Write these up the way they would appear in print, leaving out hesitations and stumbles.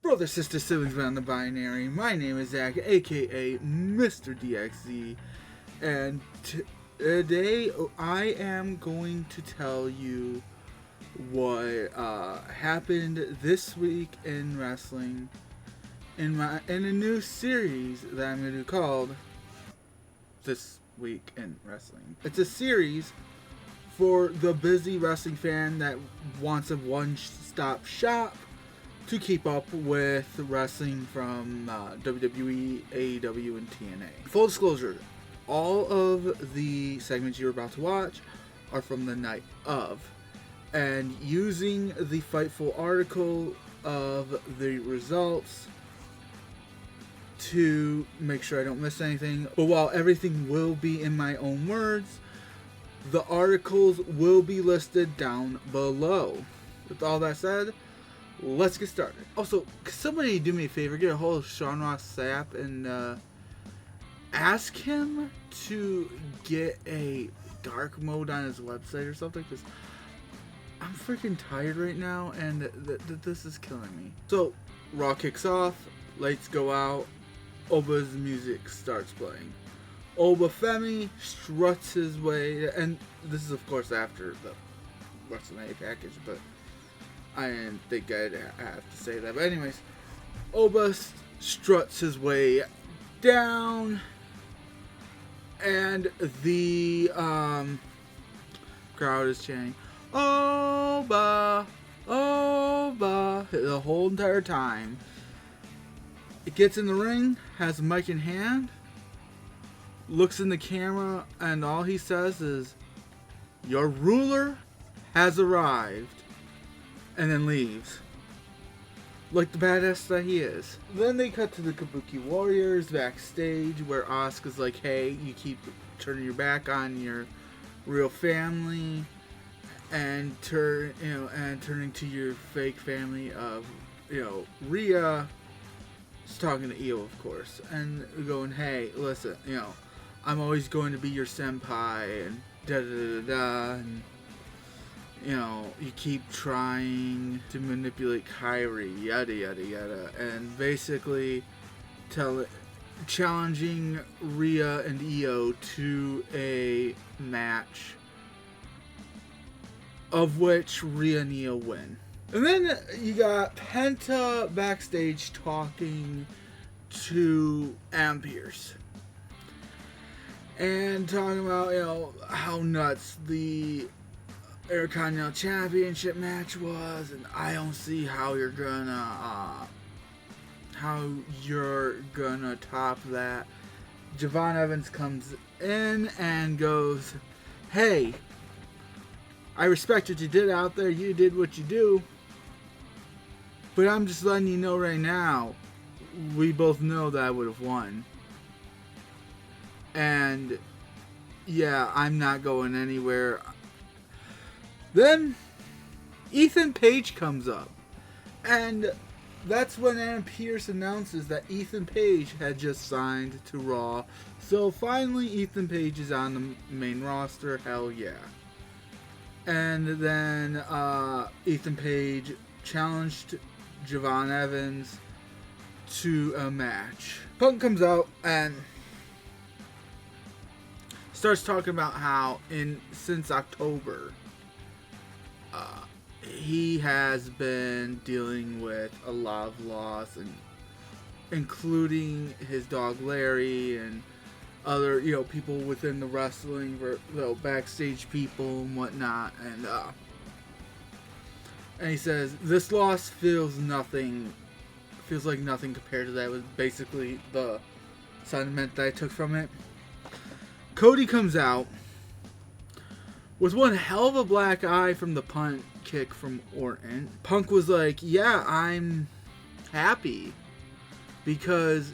Brother, sister, siblings beyond the binary. My name is Zach, aka Mr. DXZ, and today I am going to tell you what happened this week in wrestling in a new series that I'm going to do called This Week in Wrestling. It's a series for the busy wrestling fan that wants a one-stop shop to keep up with wrestling from WWE, AEW, and TNA. Full disclosure, all of the segments you're about to watch are from the night of, and using the Fightful article of the results to make sure I don't miss anything. But while everything will be in my own words, the articles will be listed down below. With all that said, let's get started. Also, could somebody do me a favor, get a hold of Sean Ross Sapp and ask him to get a dark mode on his website or something, because I'm freaking tired right now and this is killing me. So, Raw kicks off, lights go out, Oba's music starts playing. Oba Femi struts his way, and this is of course after the WrestleMania package, but I didn't think I'd have to say that. But anyways, Oba struts his way down, and the crowd is chanting, Oba, Oba, the whole entire time. It gets in the ring, has a mic in hand, looks in the camera, and all he says is, "Your ruler has arrived," and then leaves. Like the badass that he is. Then they cut to the Kabuki Warriors backstage, where Asuka's like, "Hey, you keep turning your back on your real family and turning to your fake family of, Rhea." She's talking to Io, of course, and going, "Hey, listen, I'm always going to be your senpai," and da da da da, and you keep trying to manipulate Kairi, yada yada yada, and basically challenging Rhea and Io to a match, of which Rhea and Io win. And then you got Penta backstage talking to Adam Pearce. And talking about, how nuts the Intercontinental Championship match was, and I don't see how you're gonna top that. Javon Evans comes in and goes, "Hey, I respect what you did out there. You did what you do. But I'm just letting you know right now, we both know that I would have won. And yeah, I'm not going anywhere." Then Ethan Page comes up, and that's when Adam Pearce announces that Ethan Page had just signed to Raw. So finally Ethan Page is on the main roster. Hell yeah. And then Ethan Page challenged Javon Evans to a match. Punk comes out and starts talking about how since October he has been dealing with a lot of loss, and including his dog Larry and other people within the wrestling, backstage people and whatnot, and he says this loss feels like nothing compared to that. Was basically the sentiment that I took from it. Cody comes out with one hell of a black eye from the punt kick from Orton. Punk was like, "Yeah, I'm happy because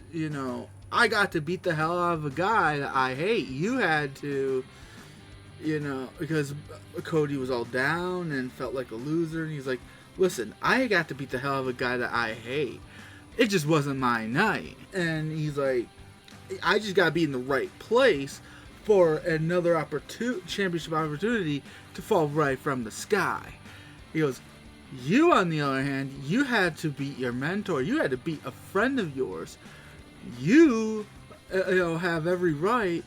I got to beat the hell out of a guy that I hate. You had to, because Cody was all down and felt like a loser." And he's like, "Listen, I got to beat the hell out of a guy that I hate. It just wasn't my night." And he's like, "I just got to be in the right place for another championship opportunity to fall right from the sky." He goes, You, on the other hand, you had to beat your mentor. You had to beat a friend of yours. You, have every right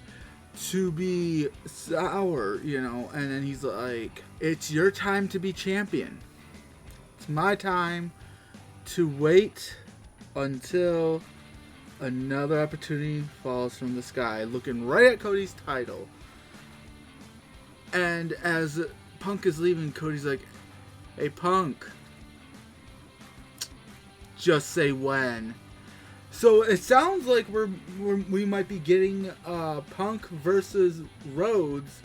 to be sour, And then he's like, it's your time to be champion. It's my time to wait until another opportunity falls from the sky. Looking right at Cody's title. And as Punk is leaving, Cody's like, hey, Punk, just say when. So it sounds like we might be getting Punk versus Rhodes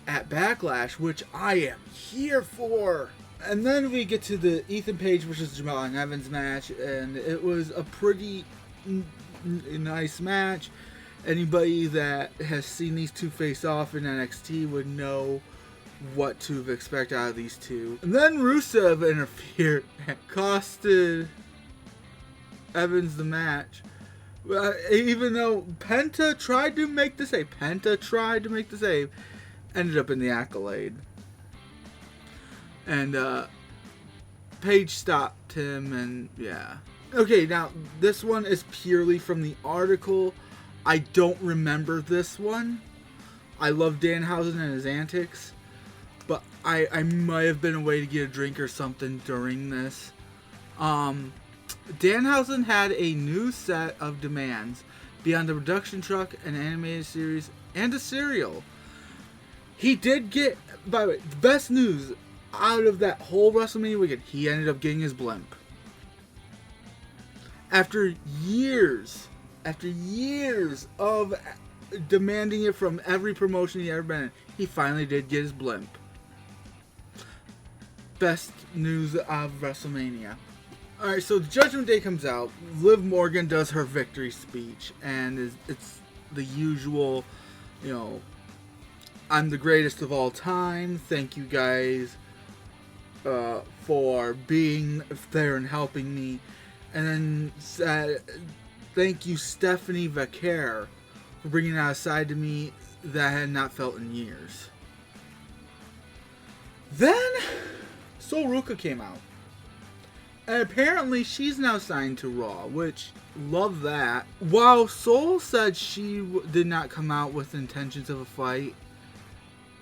at Backlash, which I am here for. And then we get to the Ethan Page versus Jamal Evans match, and it was a pretty nice match. Anybody that has seen these two face off in NXT would know what to expect out of these two. And then Rusev interfered and costed Evans the match. Even though Penta tried to make the save, ended up in the Accolade. And Page stopped him, and yeah. Okay, now this one is purely from the article. I don't remember this one. I love Danhausen and his antics, but I might have been away to get a drink or something during this. Danhausen had a new set of demands beyond the production truck, an animated series, and a serial. He did get, by the way, the best news out of that whole WrestleMania weekend, he ended up getting his blimp. After years of demanding it from every promotion he ever been in, he finally did get his blimp. Best news of WrestleMania. Alright, so the Judgment Day comes out. Liv Morgan does her victory speech, and it's the usual, I'm the greatest of all time. Thank you guys for being there and helping me. And then thank you, Stephanie Vaquer, for bringing out a side to me that I had not felt in years. Then Sol Ruca came out. And apparently she's now signed to Raw, which, love that. While Sol said she did not come out with intentions of a fight,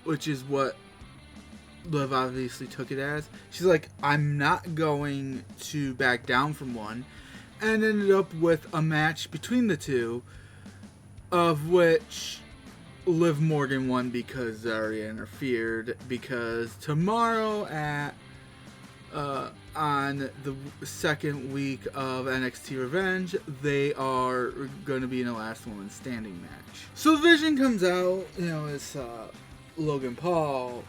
which is what Liv obviously took it as, she's like, I'm not going to back down from one. And ended up with a match between the two, of which Liv Morgan won because Zarya interfered, because tomorrow on the second week of NXT Revenge, they are going to be in a last woman standing match. So Vision comes out, it's Logan Paul,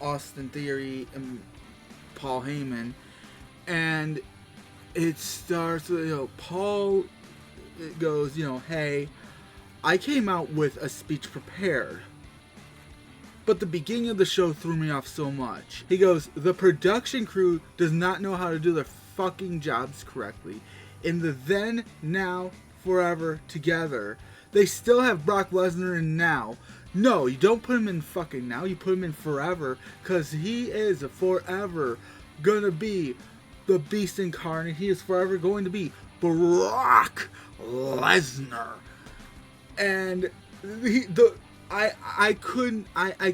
Austin Theory, and Paul Heyman, and it starts with, Paul goes, hey, I came out with a speech prepared, but the beginning of the show threw me off so much. He goes, the production crew does not know how to do their fucking jobs correctly. In the then, now, forever, together, they still have Brock Lesnar in now. No, you don't put him in fucking now, you put him in forever, because he is forever gonna be the beast incarnate. He is forever going to be Brock Lesnar. And I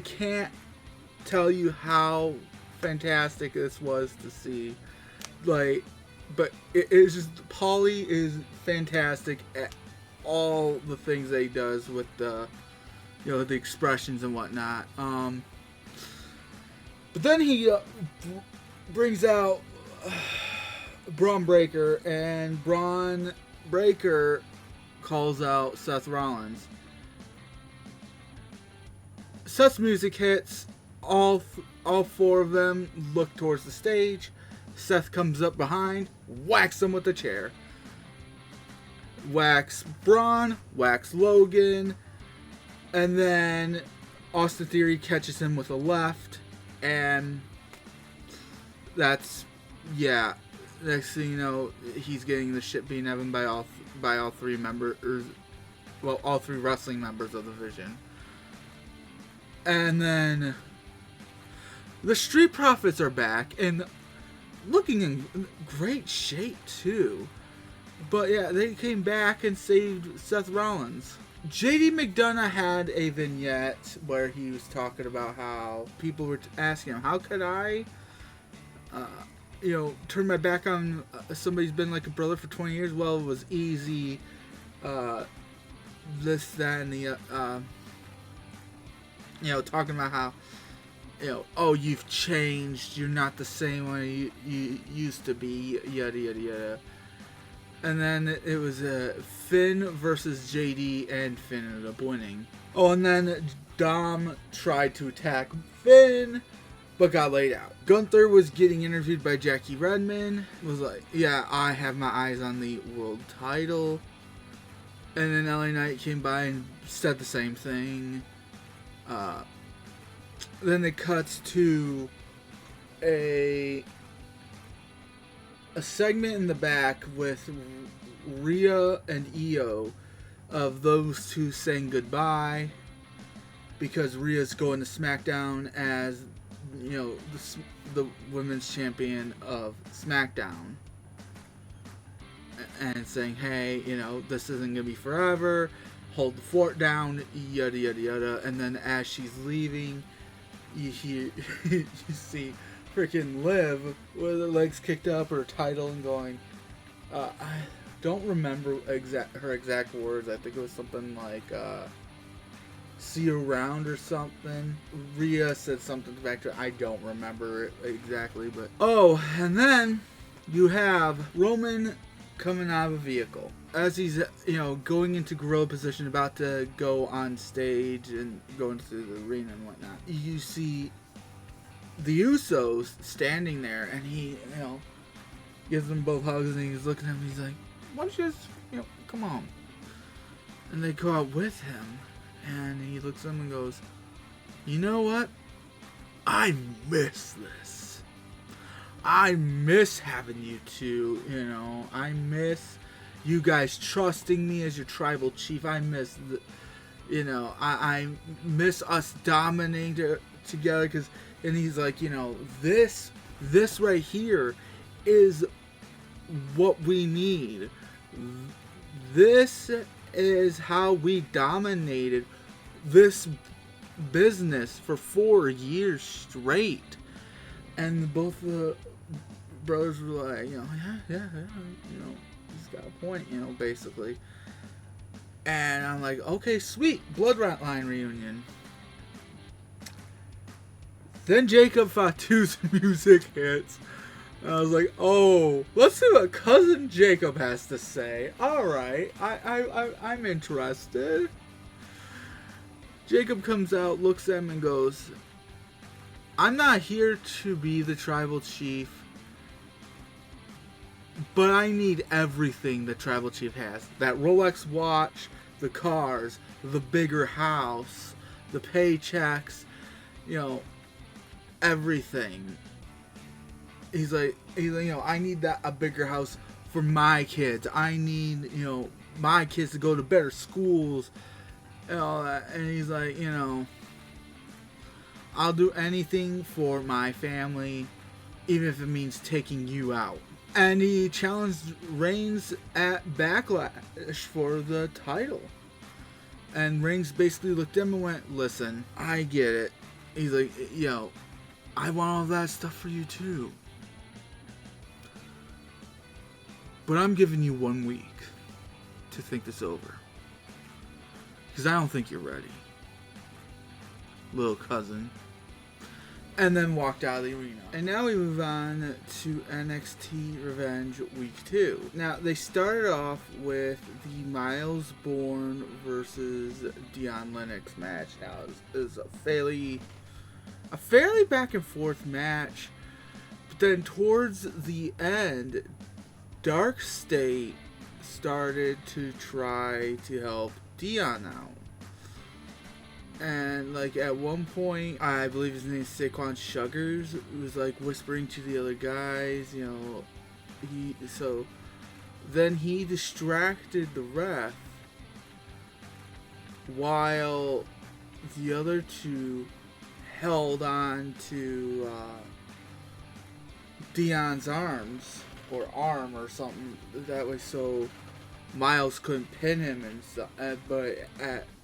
can't tell you how fantastic this was to see. But it's just, Paulie is fantastic at all the things that he does with the, the expressions and whatnot. But then he brings out Braun Breaker, and Braun Breaker calls out Seth Rollins. Seth's music hits. All four of them look towards the stage. Seth comes up behind, whacks him with a chair. Whacks Braun, whacks Logan, and then Austin Theory catches him with a left, and that's, yeah. Next thing you know, he's getting the shit beaten out of him by all three members, all three wrestling members of the Vision. And then the Street Profits are back, and looking in great shape too. But yeah, they came back and saved Seth Rollins. JD McDonough had a vignette where he was talking about how people were asking him, how could I, turn my back on somebody who's been like a brother for 20 years? Well, it was easy. This, that, and the, talking about how, oh, you've changed. You're not the same way you used to be, yada, yada, yada. And then it was Finn versus JD, and Finn ended up winning. Oh, and then Dom tried to attack Finn, but got laid out. Gunther was getting interviewed by Jackie Redmond. Was like, yeah, I have my eyes on the world title. And then LA Knight came by and said the same thing. Then it cuts to a segment in the back with Rhea and Io of those two saying goodbye because Rhea's going to SmackDown as, the women's champion of SmackDown, and saying, hey, this isn't gonna be forever, hold the fort down, yada yada yada. And then as she's leaving, you hear you see freaking Liv with her legs kicked up, her title, and going, I don't remember her exact words. I think it was something like, see you around or something. Rhea said something back to her. I don't remember it exactly, but... Oh, and then you have Roman coming out of a vehicle. As he's, going into gorilla position, about to go on stage and go into the arena and whatnot, you see the Usos standing there, and he, gives them both hugs, and he's looking at them, and he's like, why don't you just, come on. And they go out with him, and he looks at them and goes, you know what? I miss this. I miss having you two, I miss you guys trusting me as your tribal chief. I miss I miss us dominating together, and he's like, this right here is what we need. This is how we dominated this business for 4 years straight. And both the brothers were like, yeah, he's got a point, basically. And I'm like, okay, sweet, Bloodline reunion. Then Jacob Fatu's music hits. And I was like, oh, let's see what Cousin Jacob has to say. Alright, I'm interested. Jacob comes out, looks at him, and goes, I'm not here to be the tribal chief, but I need everything the tribal chief has. That Rolex watch, the cars, the bigger house, the paychecks, everything. He's like, I need a bigger house for my kids. I need, my kids to go to better schools and all that. And he's like, I'll do anything for my family, even if it means taking you out. And he challenged Reigns at Backlash for the title. And Reigns basically looked at him and went, listen, I get it. He's like, I want all that stuff for you too. But I'm giving you 1 week to think this over. Because I don't think you're ready, little cousin. And then walked out of the arena. And now we move on to NXT Revenge Week 2. Now, they started off with the Miles Bourne versus Dion Lennox match. Now, it was a fairly back and forth match. But then towards the end, Dark State started to try to help Dion out. And, at one point, I believe his name is Saquon Sugars, was, whispering to the other guys, then he distracted the ref while the other two held on to Dion's arms or arm or something that way, so Miles couldn't pin him and stuff. But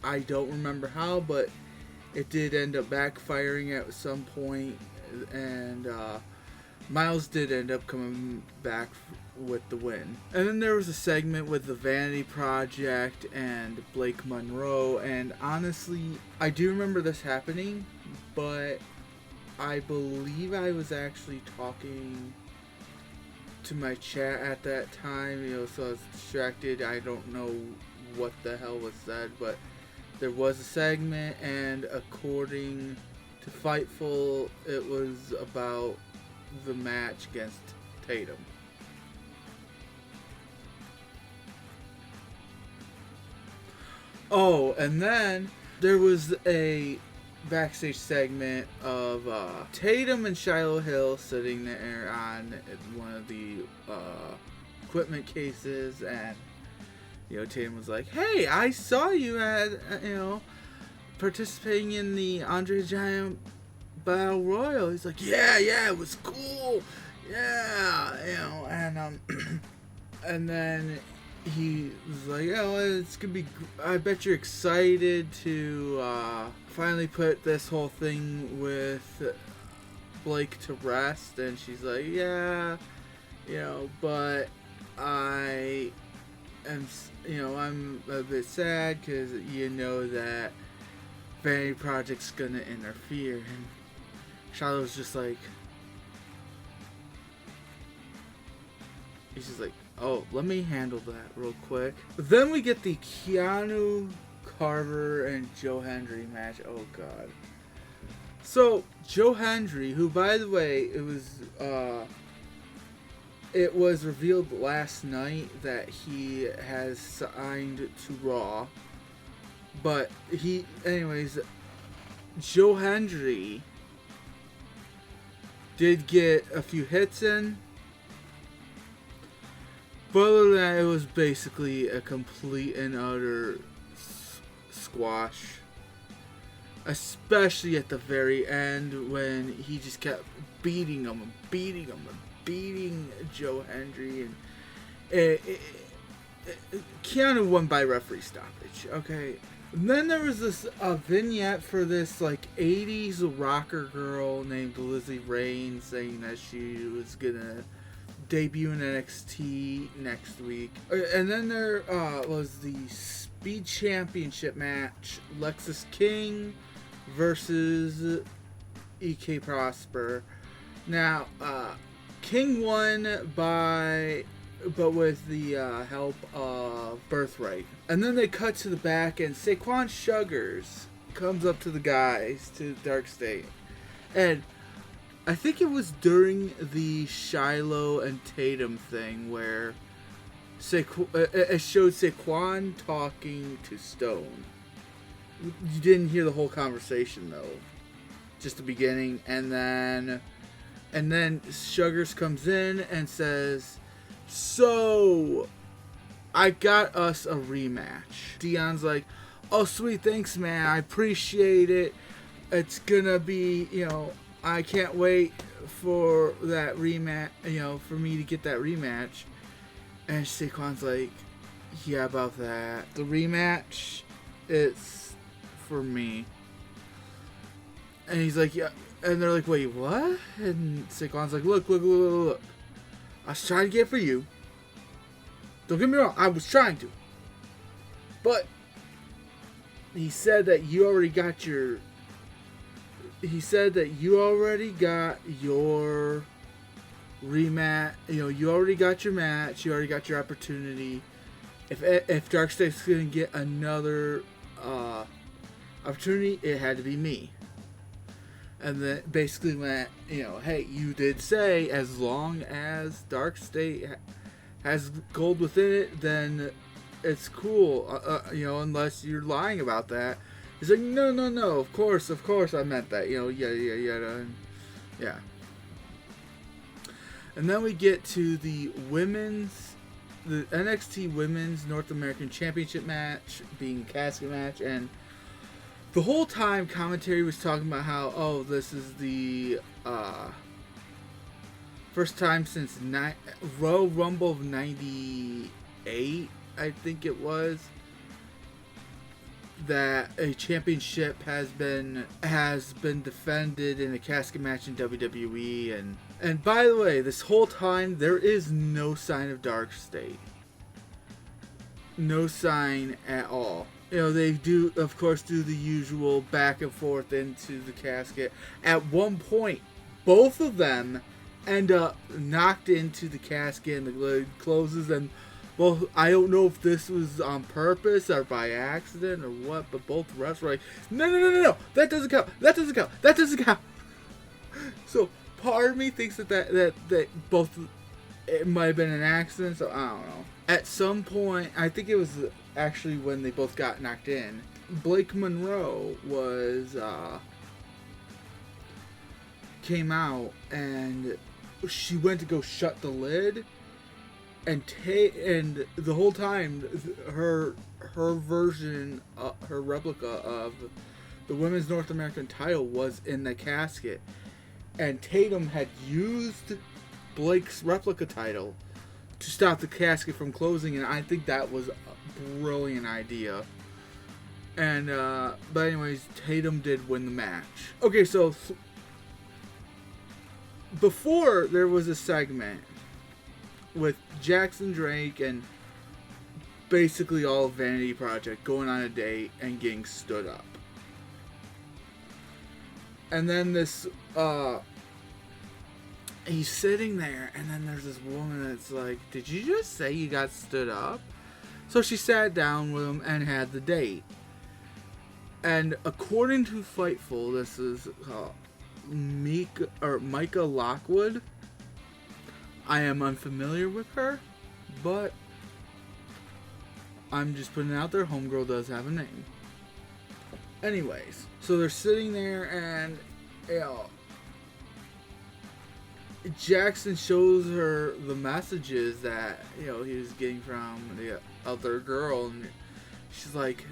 I don't remember how, but it did end up backfiring at some point, and Miles did end up coming back with the win. And then there was a segment with the Vanity Project and Blake Monroe, and honestly, I do remember this happening, but I believe I was actually talking to my chat at that time, so I was distracted. I don't know what the hell was said, but there was a segment, and according to Fightful, it was about the match against Tatum. Oh, and then there was a backstage segment of Tatum and Shiloh Hill sitting there on one of the equipment cases, and Tatum was like, "Hey, I saw you at participating in the Andre the Giant Battle Royal." He's like, "Yeah, it was cool, yeah, and and then he was like, it's gonna be. I bet you're excited to finally put this whole thing with Blake to rest." And she's like, "Yeah, but I am, I'm a bit sad because that Vanity Project's gonna interfere." And Charlotte's just like, he's just like, "Oh, let me handle that real quick." Then we get the Keanu Carver and Joe Hendry match. Oh god. So Joe Hendry, who by the way, it was revealed last night that he has signed to Raw. But Joe Hendry did get a few hits in. But other than that, it was basically a complete and utter squash. Especially at the very end when he just kept beating Joe Hendry. And Keanu won by referee stoppage, okay? And then there was this vignette for this 80s rocker girl named Lizzie Rain saying that she was gonna debut in NXT next week. And then there was the Speed Championship match, Lexis King versus EK Prosper. Now, King won but with the help of Birthright. And then they cut to the back, and Saquon Sugars comes up to the guys, to Dark State. And I think it was during the Shiloh and Tatum thing where it showed Saquon talking to Stone. You didn't hear the whole conversation though, just the beginning, and then Sugars comes in and says, "So, I got us a rematch." Dion's like, "Oh sweet, thanks man, I appreciate it. It's gonna be, I can't wait for that rematch, for me to get that rematch." And Saquon's like, "Yeah, about that. The rematch, it's for me." And he's like, "Yeah." And they're like, "Wait, what?" And Saquon's like, Look. I was trying to get it for you. Don't get me wrong, I was trying to. But he said that you already got your rematch. You already got your match. You already got your opportunity. If Dark State's gonna get another opportunity, it had to be me. And then basically went, hey, you did say as long as Dark State has gold within it, then it's cool. Unless you're lying about that. He's like, no. Of course, I meant that. Yeah. And then we get to the NXT Women's North American Championship match, being casket match, and the whole time commentary was talking about how, this is the First time since Royal Rumble of '98, I think it was, that a championship has been defended in a casket match in WWE. And by the way, this whole time there is no sign of Dark State. No sign at all. You know, they do, of course, do the usual back and forth into the casket. At one point, both of them end up knocked into the casket and the lid closes. And, well, I don't know if this was on purpose or by accident or what, but both refs were like, no, that doesn't count, that doesn't count. So, part of me thinks that both, it might have been an accident, so I don't know. At some point, I think it was actually when they both got knocked in, Blake Monroe came out and she went to go shut the lid, and the whole time her version, her replica of the Women's North American title was in the casket, and Tatum had used Blake's replica title to stop the casket from closing, and I think that was a brilliant idea. And but anyways, Tatum did win the match. Okay, so before there was a segment with Jackson Drake and basically all of Vanity Project going on a date and getting stood up. And then this he's sitting there, and then there's this woman that's like, did you just say you got stood up? So she sat down with him and had the date. And according to Fightful, this is Micah Lockwood. I am unfamiliar with her, but I'm just putting it out there. Homegirl does have a name. Anyways, so they're sitting there, and you know, Jackson shows her the messages that, you know, he was getting from the other girl, and she's like,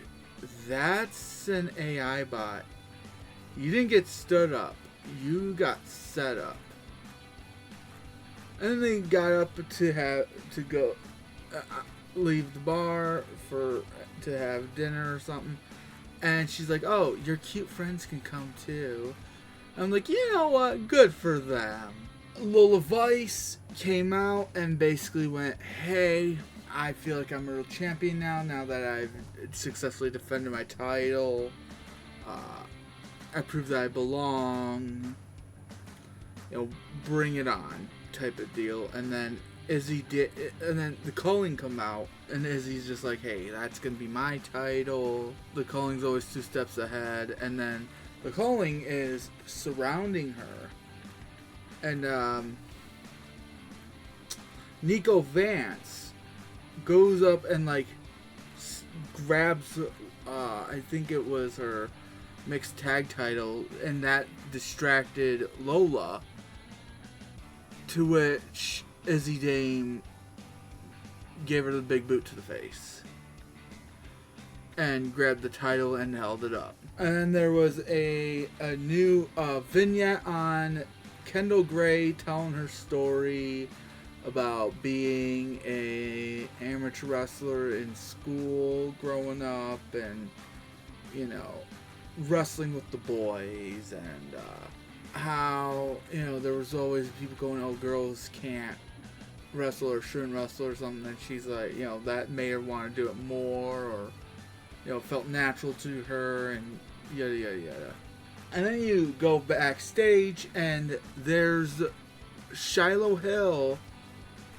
that's an AI bot. You didn't get stood up. You got set up. And then they got up to go leave the bar to have dinner or something. And she's like, oh, your cute friends can come too. I'm like, you know what? Good for them. Lola Vice came out and basically went, hey, I feel like I'm a real champion now that I've successfully defended my title. I proved that I belong. You know, bring it on type of deal. And then then the Culling come out, and Izzy's just like, hey, that's gonna be my title. The Culling's always 2 steps ahead, and then the Culling is surrounding her. And Nico Vance goes up and like grabs, I think it was her mixed tag title, and that distracted Lola. To which Izzy Dame gave her the big boot to the face and grabbed the title and held it up. And then there was a new vignette on Kendall Gray telling her story about being a amateur wrestler in school growing up, and, you know, wrestling with the boys, and how, you know, there was always people going, oh, girls can't wrestle or shouldn't wrestle or something, and she's like, you know, that made her want to do it more, or, you know, felt natural to her, and yada yada yada. And then you go backstage, and there's Shiloh Hill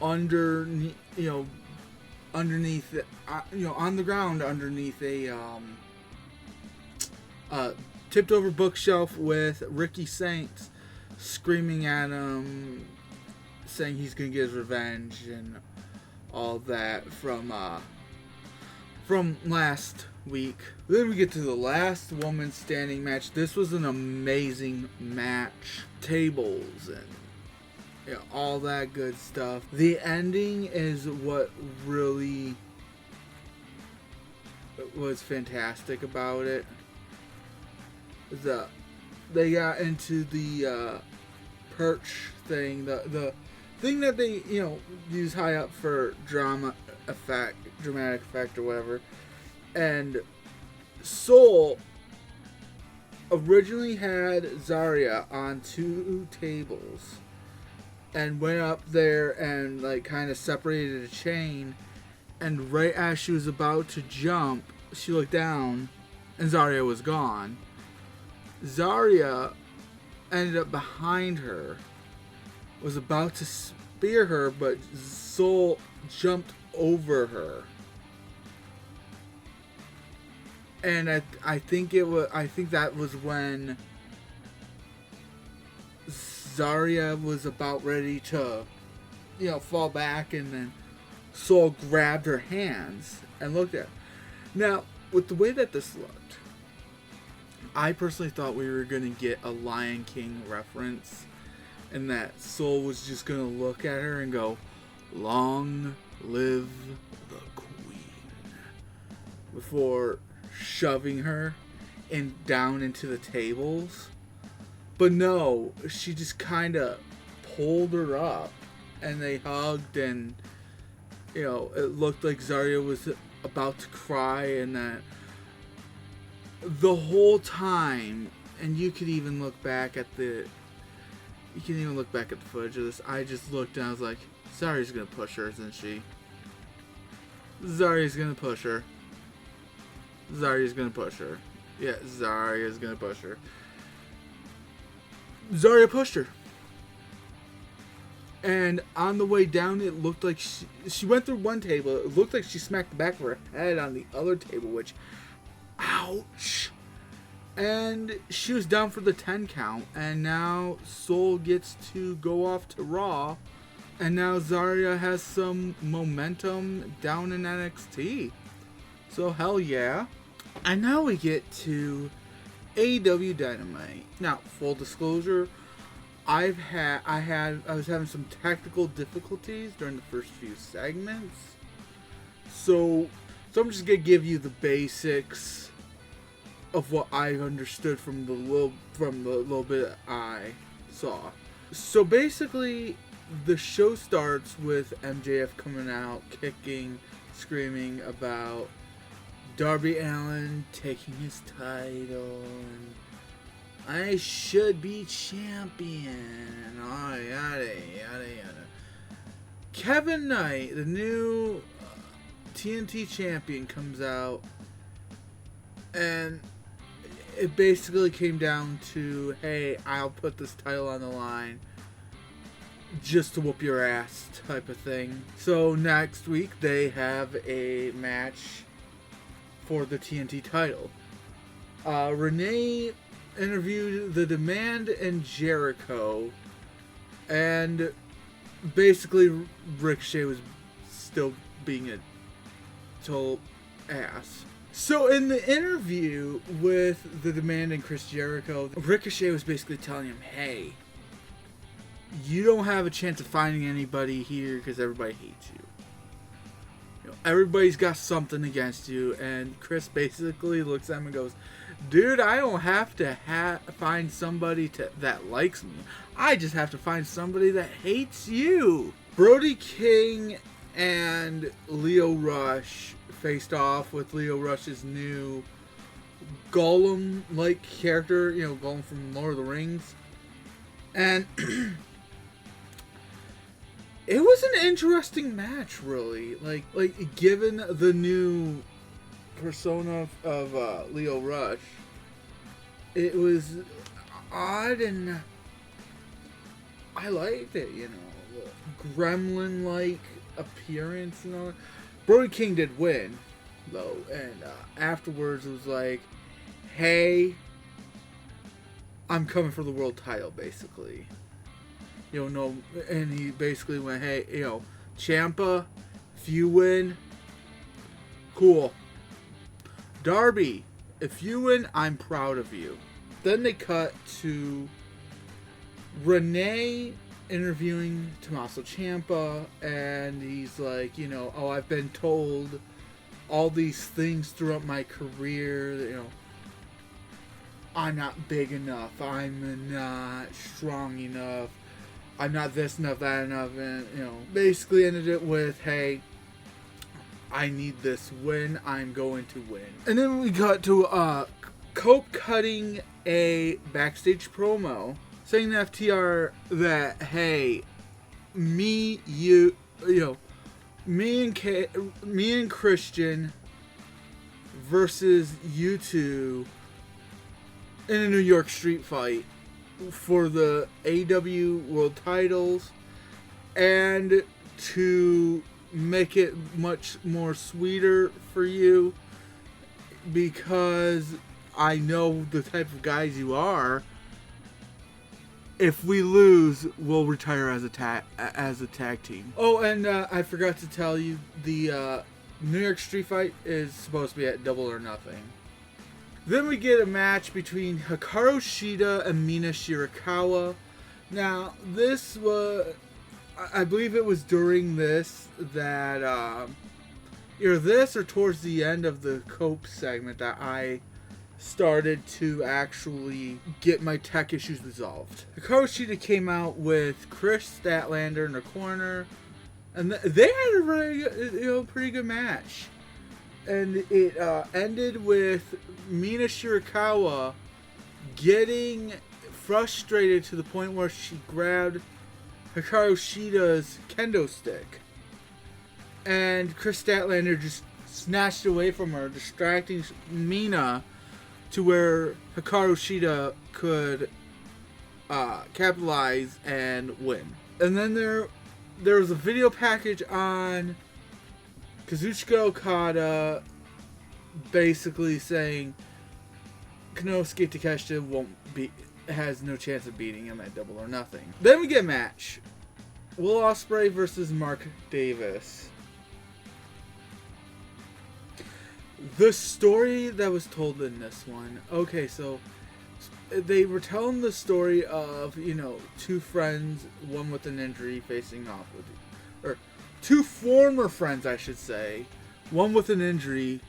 underneath, you know, on the ground underneath a tipped over bookshelf with Ricky Saints screaming at him, saying he's gonna get his revenge and all that from last week. Then we get to the last woman standing match. This was an amazing match. Tables and, you know, all that good stuff. The ending is what really was fantastic about it. They got into the perch thing, the thing that they, use high up for dramatic effect or whatever. And Soul originally had Zarya on 2 tables and went up there and like kind of separated a chain, and right as she was about to jump, she looked down and Zarya was gone. Zarya ended up behind her, was about to spear her, but Soul jumped over her. And I think that was when Zarya was about ready to, fall back, and then Soul grabbed her hands and looked at her. Now, with the way that this looked, I personally thought we were going to get a Lion King reference, and that Soul was just going to look at her and go, "Long live the Queen," before shoving her down into the tables. But no, she just kind of pulled her up, and they hugged, and it looked like Zarya was about to cry, and that the whole time, and you could even look back at the footage of this. I just looked and I was like, Zarya's gonna push her, isn't she? Zarya's gonna push her. Zarya's gonna push her. Yeah, Zarya's gonna push her. Zarya pushed her. And on the way down, it looked like she went through one table. It looked like she smacked the back of her head on the other table, which, ouch. And she was down for the 10 count. And now Soul gets to go off to Raw. And now Zarya has some momentum down in NXT. So hell yeah. And now we get to AEW Dynamite. Now, full disclosure, I was having some technical difficulties during the first few segments. So I'm just gonna give you the basics of what I understood from the little bit I saw. So basically, the show starts with MJF coming out, kicking, screaming about Darby Allin taking his title, and I should be champion, oh, yada, yada, yada. Kevin Knight, the new TNT champion, comes out, and it basically came down to, hey, I'll put this title on the line just to whoop your ass type of thing. So next week they have a match for the TNT title. Renee interviewed The Demand and Jericho, and basically Ricochet was still being a total ass. So in the interview with The Demand and Chris Jericho, Ricochet was basically telling him, hey, you don't have a chance of finding anybody here because everybody hates you. Everybody's got something against you. And Chris basically looks at him and goes, dude, I don't have to find somebody that likes me. I just have to find somebody that hates you. Brody King and Leo Rush faced off with Leo Rush's new Gollum-like character, Gollum from Lord of the Rings. And it was an interesting match, really. Like given the new persona of Leo Rush, it was odd, and I liked it, gremlin-like appearance and all that. Brody King did win, though, and afterwards it was like, hey, I'm coming for the world title, basically. And he basically went, hey, Ciampa, if you win, cool. Darby, if you win, I'm proud of you. Then they cut to Renee interviewing Tommaso Ciampa, and he's like, oh, I've been told all these things throughout my career, I'm not big enough, I'm not strong enough, I'm not this enough, that enough, and basically ended it with, hey, I need this win. I'm going to win. And then we got to Cope cutting a backstage promo saying to FTR that, hey, me and Christian versus you two in a New York street fight for the AEW world titles, and to make it much more sweeter for you, because I know the type of guys you are. If we lose, we'll retire as a tag team. Oh, and I forgot to tell you, the New York street fight is supposed to be at Double or Nothing. Then we get a match between Hikaru Shida and Mina Shirakawa. Now, this was, I believe it was during this that, either this or towards the end of the Cope segment that I started to actually get my tech issues resolved. Hikaru Shida came out with Chris Statlander in the corner, and they had a very, pretty good match. And it ended with Mina Shirakawa getting frustrated to the point where she grabbed Hikaru Shida's kendo stick, and Chris Statlander just snatched away from her, distracting Mina to where Hikaru Shida could capitalize and win. And then there was a video package on Kazuchika Okada basically saying Konosuke Takeshita has no chance of beating him at Double or Nothing. Then we get a match. Will Ospreay versus Mark Davis. The story that was told in this one. Okay, so they were telling the story of, two friends, one with an injury facing off with or two former friends, I should say. One with an injured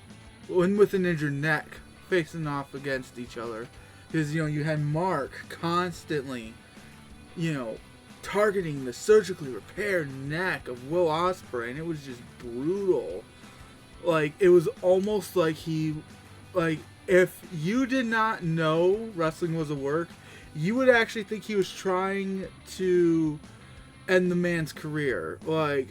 neck facing off against each other. Because, you had Mark constantly, targeting the surgically repaired neck of Will Ospreay, and it was just brutal. Like, it was almost like if you did not know wrestling was a work, you would actually think he was trying to end the man's career. Like,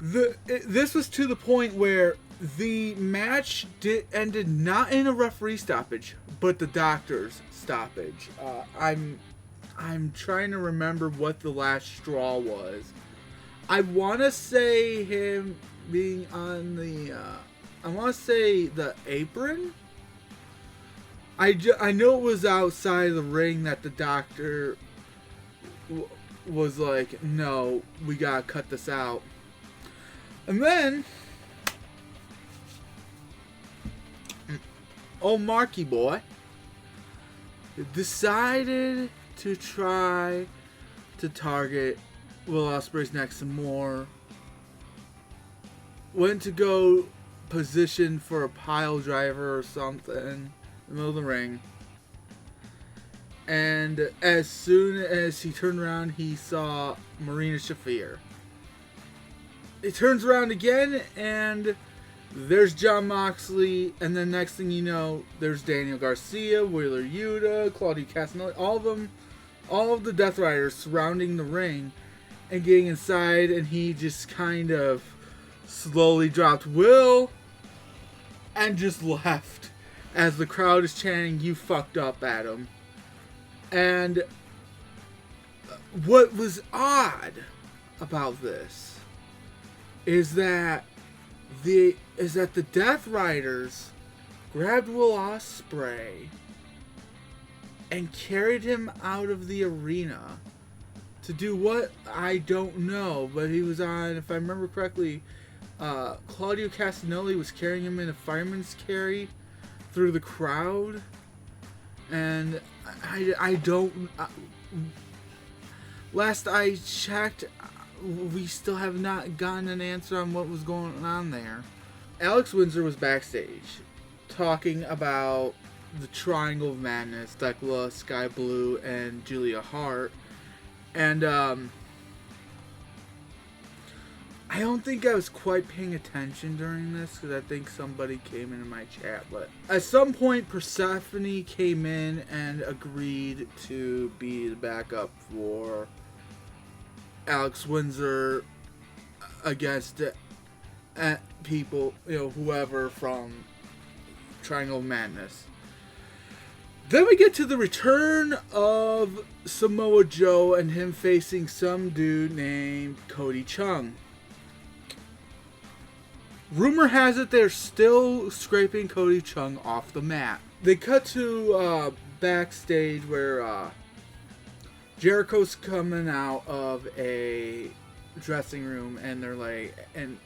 this was to the point where the match ended not in a referee stoppage, but the doctor's stoppage. I'm trying to remember what the last straw was. I want to say him being on the, I want to say the apron. I know it was outside the ring that the doctor was like, no, we gotta cut this out. And then, old Marky boy decided to try to target Will Ospreay's neck some more. Went to go position for a pile driver or something in the middle of the ring. And as soon as he turned around, he saw Marina Shafir. He turns around again, and there's Jon Moxley, and then next thing you know, there's Daniel Garcia, Wheeler Yuta, Claudio Castagnoli, all of the Death Riders surrounding the ring and getting inside, and he just kind of slowly dropped Will and just left as the crowd is chanting, "You fucked up," at him. And what was odd about this is that the Death Riders grabbed Will Ospreay and carried him out of the arena to do what? I don't know, but he was on, if I remember correctly, Claudio Castagnoli was carrying him in a fireman's carry through the crowd, and I don't. Last I checked, we still have not gotten an answer on what was going on there. Alex Windsor was backstage talking about the Triangle of Madness, Thekla, Sky Blue, and Julia Hart. And I don't think I was quite paying attention during this because I think somebody came into my chat. But at some point, Persephone came in and agreed to be the backup for Alex Windsor against people, whoever from Triangle of Madness. Then we get to the return of Samoa Joe and him facing some dude named Cody Chung. Rumor has it they're still scraping Cody Chung off the mat. They cut to backstage where Jericho's coming out of a dressing room and they're like, and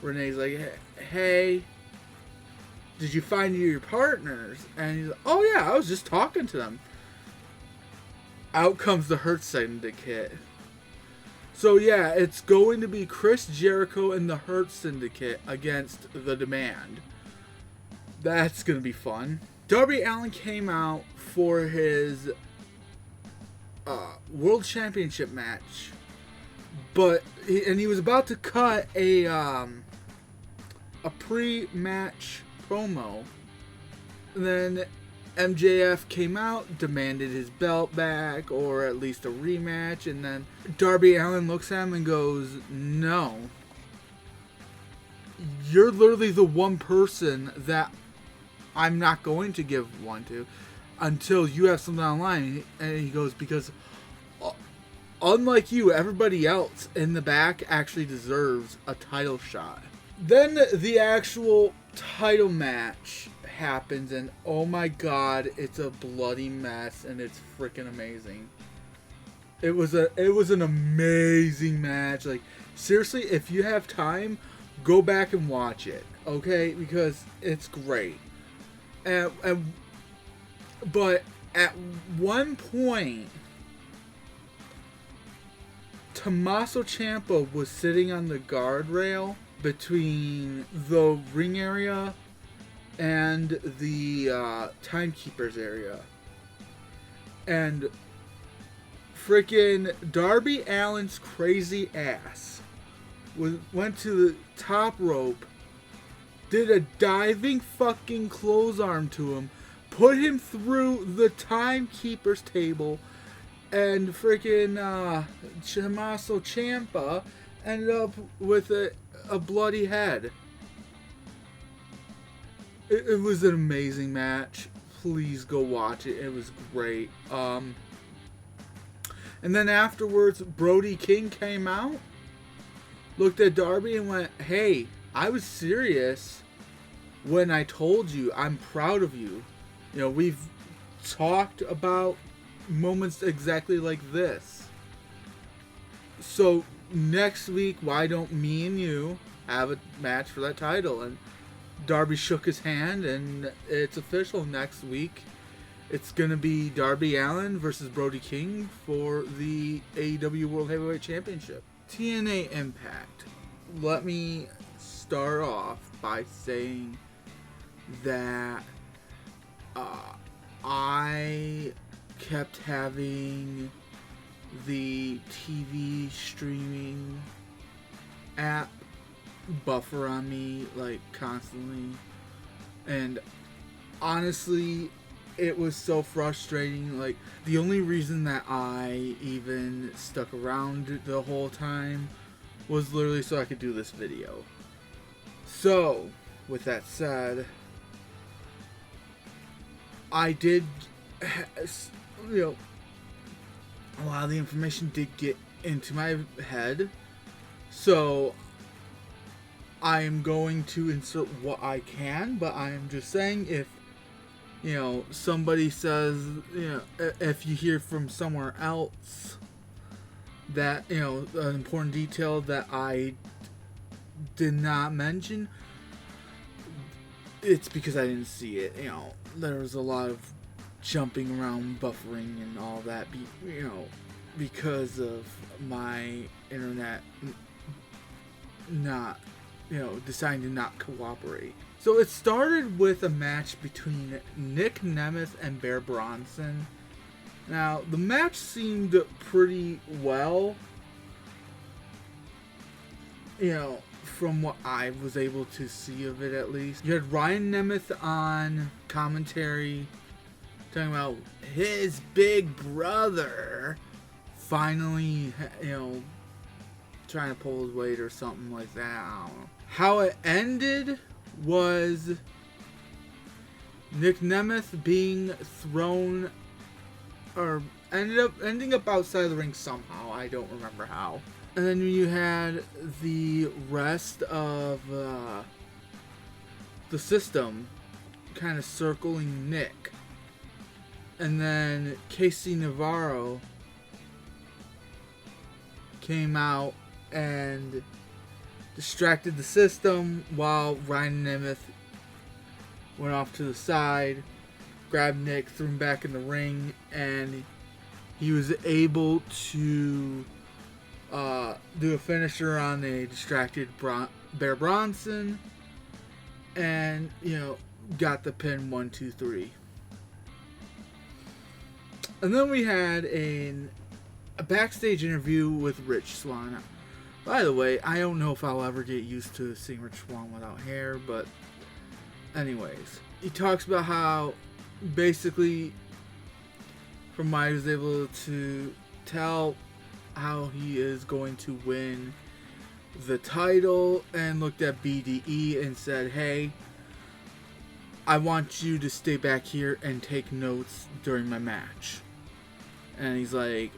Renee's like, hey, did you find your partners? And he's like, oh yeah, I was just talking to them. Out comes the Hurt Syndicate. So yeah, it's going to be Chris Jericho and the Hurt Syndicate against The Demand. That's going to be fun. Darby Allin came out for his World Championship match. But he was about to cut a pre-match promo. And then MJF came out, demanded his belt back, or at least a rematch, and then Darby Allin looks at him and goes, no. You're literally the one person that I'm not going to give one to until you have something online. And he goes, because unlike you, everybody else in the back actually deserves a title shot. Then the actual title match happens, and oh my god, it's a bloody mess, and it's freaking amazing. It was an amazing match. Like, seriously, if you have time, go back and watch it, okay? Because it's great. But at one point, Tommaso Ciampa was sitting on the guardrail between the ring area and the timekeepers area, and freaking Darby Allin's crazy ass went to the top rope, did a diving fucking close arm to him, put him through the timekeeper's table, and freaking Tommaso Ciampa ended up with a bloody head. It was an amazing match. Please go watch it. It was great. And then afterwards, Brody King came out, looked at Darby and went, hey, I was serious when I told you I'm proud of you. We've talked about moments exactly like this. So next week, why don't me and you have a match for that title? And Darby shook his hand, and it's official. Next week, it's going to be Darby Allin versus Brody King for the AEW World Heavyweight Championship. TNA Impact. Let me start off by saying that I kept having the TV streaming app buffer on me like constantly, and honestly it was so frustrating. Like, the only reason that I even stuck around the whole time was literally so I could do this video. So with that said, I did, a lot of the information did get into my head, so I'm going to insert what I can, but I'm just saying, if somebody says, if you hear from somewhere else that, an important detail that I did not mention, it's because I didn't see it. There was a lot of jumping around, buffering, and all that, because of my internet not, deciding to not cooperate. So it started with a match between Nick Nemeth and Bear Bronson. Now, the match seemed pretty well from what I was able to see of it at least, you had Ryan Nemeth on commentary talking about his big brother finally, trying to pull his weight or something like that. I don't know. How it ended was Nick Nemeth being thrown, or ending up outside the ring somehow. I don't remember how. And then you had the rest of the system kind of circling Nick. And then Casey Navarro came out and distracted the system while Ryan Nemeth went off to the side, grabbed Nick, threw him back in the ring, and he was able to do a finisher on a distracted Bear Bronson, and got the pin 1, 2, 3. And then we had a backstage interview with Rich Swann. By the way, I don't know if I'll ever get used to seeing Rich Swann without hair, but anyways, he talks about how basically, from what I was able to tell, how he is going to win the title, and looked at BDE and said, hey, I want you to stay back here and take notes during my match. And he's like,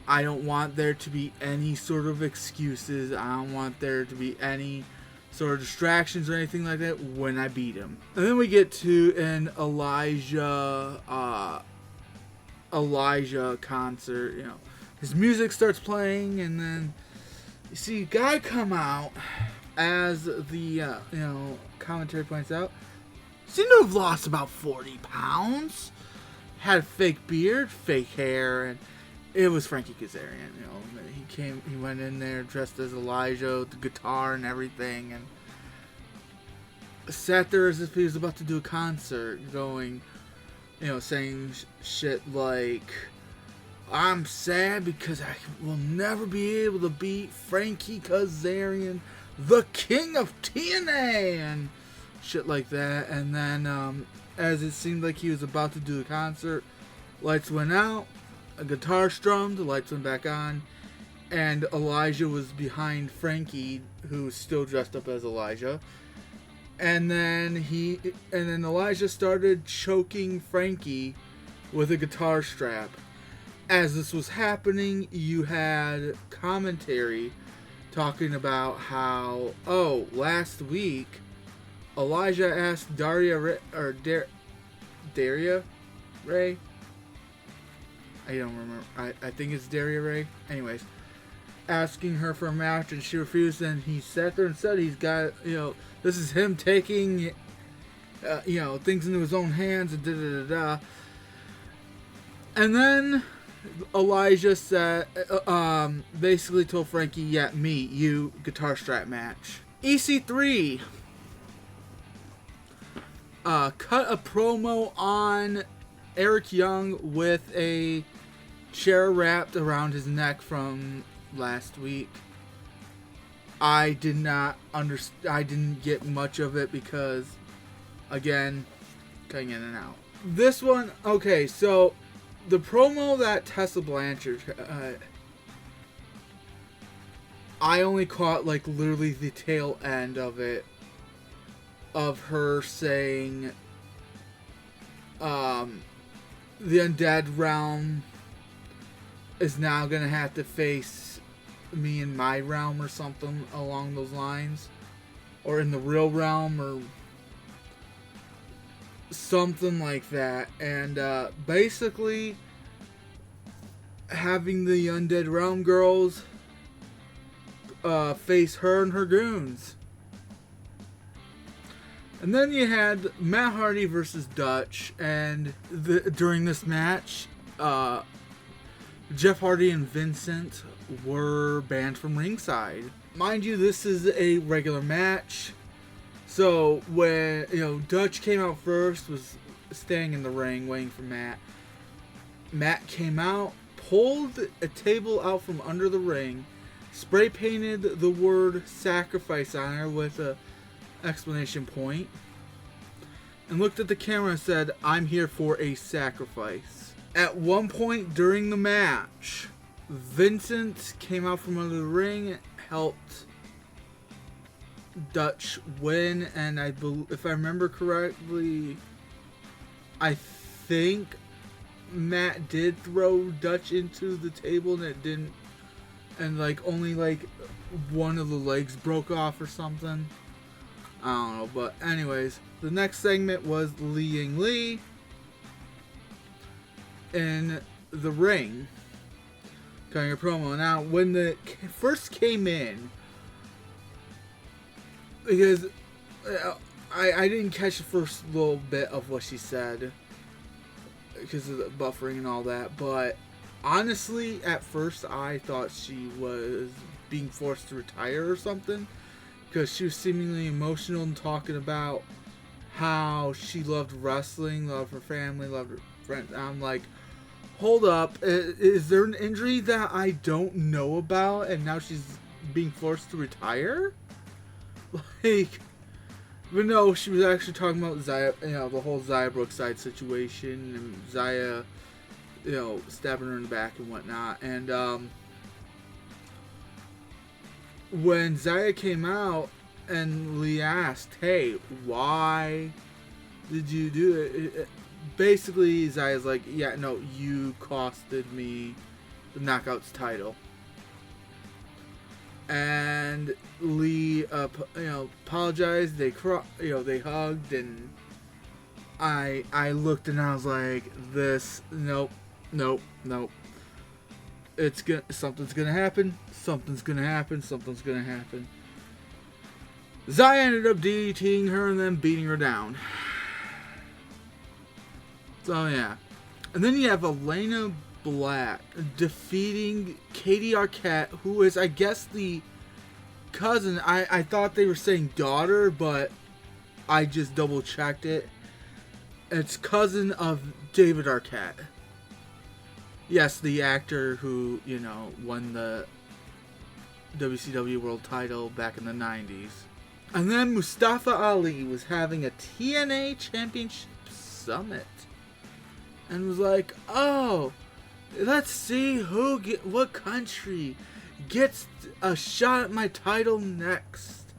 I don't want there to be any sort of excuses. I don't want there to be any sort of distractions or anything like that when I beat him. And then we get to an Elijah concert. His music starts playing, and then you see a guy come out, as the commentary points out, seemed to have lost about 40 pounds. Had a fake beard, fake hair, and it was Frankie Kazarian. He went in there dressed as Elijah with the guitar and everything, and sat there as if he was about to do a concert, going, saying shit like, I'm sad because I will never be able to beat Frankie Kazarian, the king of TNA, and shit like that. And then, as it seemed like he was about to do a concert, lights went out, a guitar strummed, the lights went back on, and Elijah was behind Frankie, who was still dressed up as Elijah. And then Elijah started choking Frankie with a guitar strap. As this was happening, you had commentary talking about how, last week, Elijah asked Daria Ray? I don't remember. I think it's Daria Ray. Anyways, asking her for a match, and she refused, and he sat there and said he's got, this is him taking, things into his own hands, and da-da-da-da. And then Elijah said, basically told Frankie, you, guitar strap match. EC3 cut a promo on Eric Young with a chair wrapped around his neck from last week. I didn't get much of it because, again, cutting in and out. This one, okay, so the promo that Tessa Blanchard, I only caught literally the tail end of it, of her saying, the undead realm is now gonna have to face me in my realm, or something along those lines, or in the real realm, or something like that. And basically having the undead realm girls face her and her goons. And then you had Matt Hardy versus Dutch, and during this match, Jeff Hardy and Vincent were banned from ringside. Mind you, this is a regular match, so when Dutch came out first, was staying in the ring waiting for Matt. Matt came out, pulled a table out from under the ring, spray painted the word sacrifice on her with a exclamation point, and looked at the camera and said, "I'm here for a sacrifice." At one point during the match, Vincent came out from under the ring, helped Dutch win, and if I remember correctly, I think Matt did throw Dutch into the table and it didn't, and only one of the legs broke off or something. I don't know, but anyways, the next segment was Li Ying Li in the ring cutting a promo. Now, when the first came in, because I didn't catch the first little bit of what she said because of the buffering and all that, but honestly, at first I thought she was being forced to retire or something, because she was seemingly emotional and talking about how she loved wrestling, loved her family, loved her friends. I'm like, hold up, is there an injury that I don't know about and now she's being forced to retire? But no, she was actually talking about Zaya, the whole Zaya Brookside situation, and Zaya, stabbing her in the back and whatnot. And when Zaya came out and Lee asked, "Hey, why did you do it?" Basically, Zaya's like, "Yeah, no, you costed me the Knockouts title." And Lee, apologized. They they hugged, and I looked and I was like, nope. Something's gonna happen. Something's gonna happen. Zaya ended up DDTing her and then beating her down. So yeah, and then you have Elena Black defeating Katie Arquette, who is, I guess, the cousin. I thought they were saying daughter, but I just double checked it. It's cousin of David Arquette. Yes, the actor who, won the WCW World title back in the 90s. And then Mustafa Ali was having a TNA Championship Summit. And was like, oh, let's see what country gets a shot at my title next.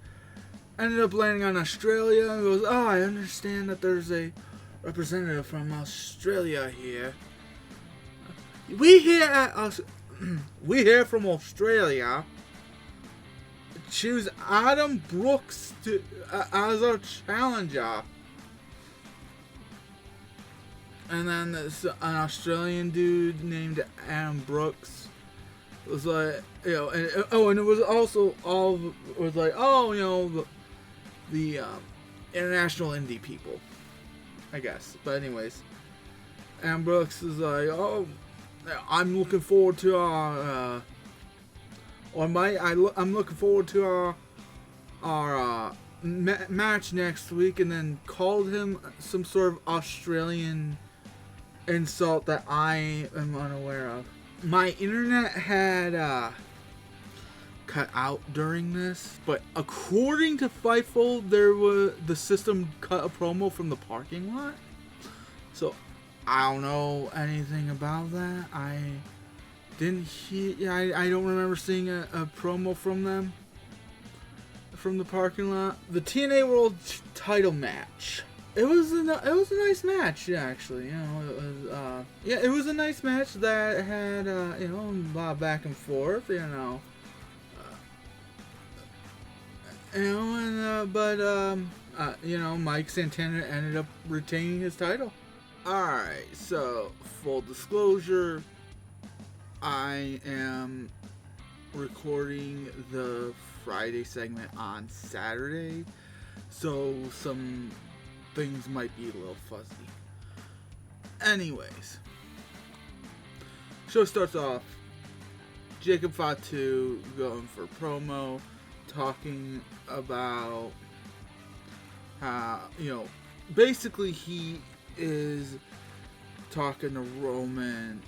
Ended up landing on Australia and goes, oh, I understand that there's a representative from Australia here. We here from Australia choose Adam Brooks as our challenger. And then an Australian dude named Adam Brooks was like, and it was also the international indie people, I guess. But anyways, Adam Brooks is like, oh, I'm looking forward to our, I'm looking forward to our match next week, and then called him some sort of Australian insult that I am unaware of. My internet had cut out during this, but according to Fightful, the system cut a promo from the parking lot. So I don't know anything about that. I didn't hear. I don't remember seeing a promo from them from the parking lot. The TNA World Title match. It was a nice match, actually. It was a nice match that had a lot of back and forth. Mike Santana ended up retaining his title. Alright, so full disclosure, I am recording the Friday segment on Saturday, so some things might be a little fuzzy. Anyways, show starts off, Jacob Fatu going for promo, talking about how, basically he is talking to Roman,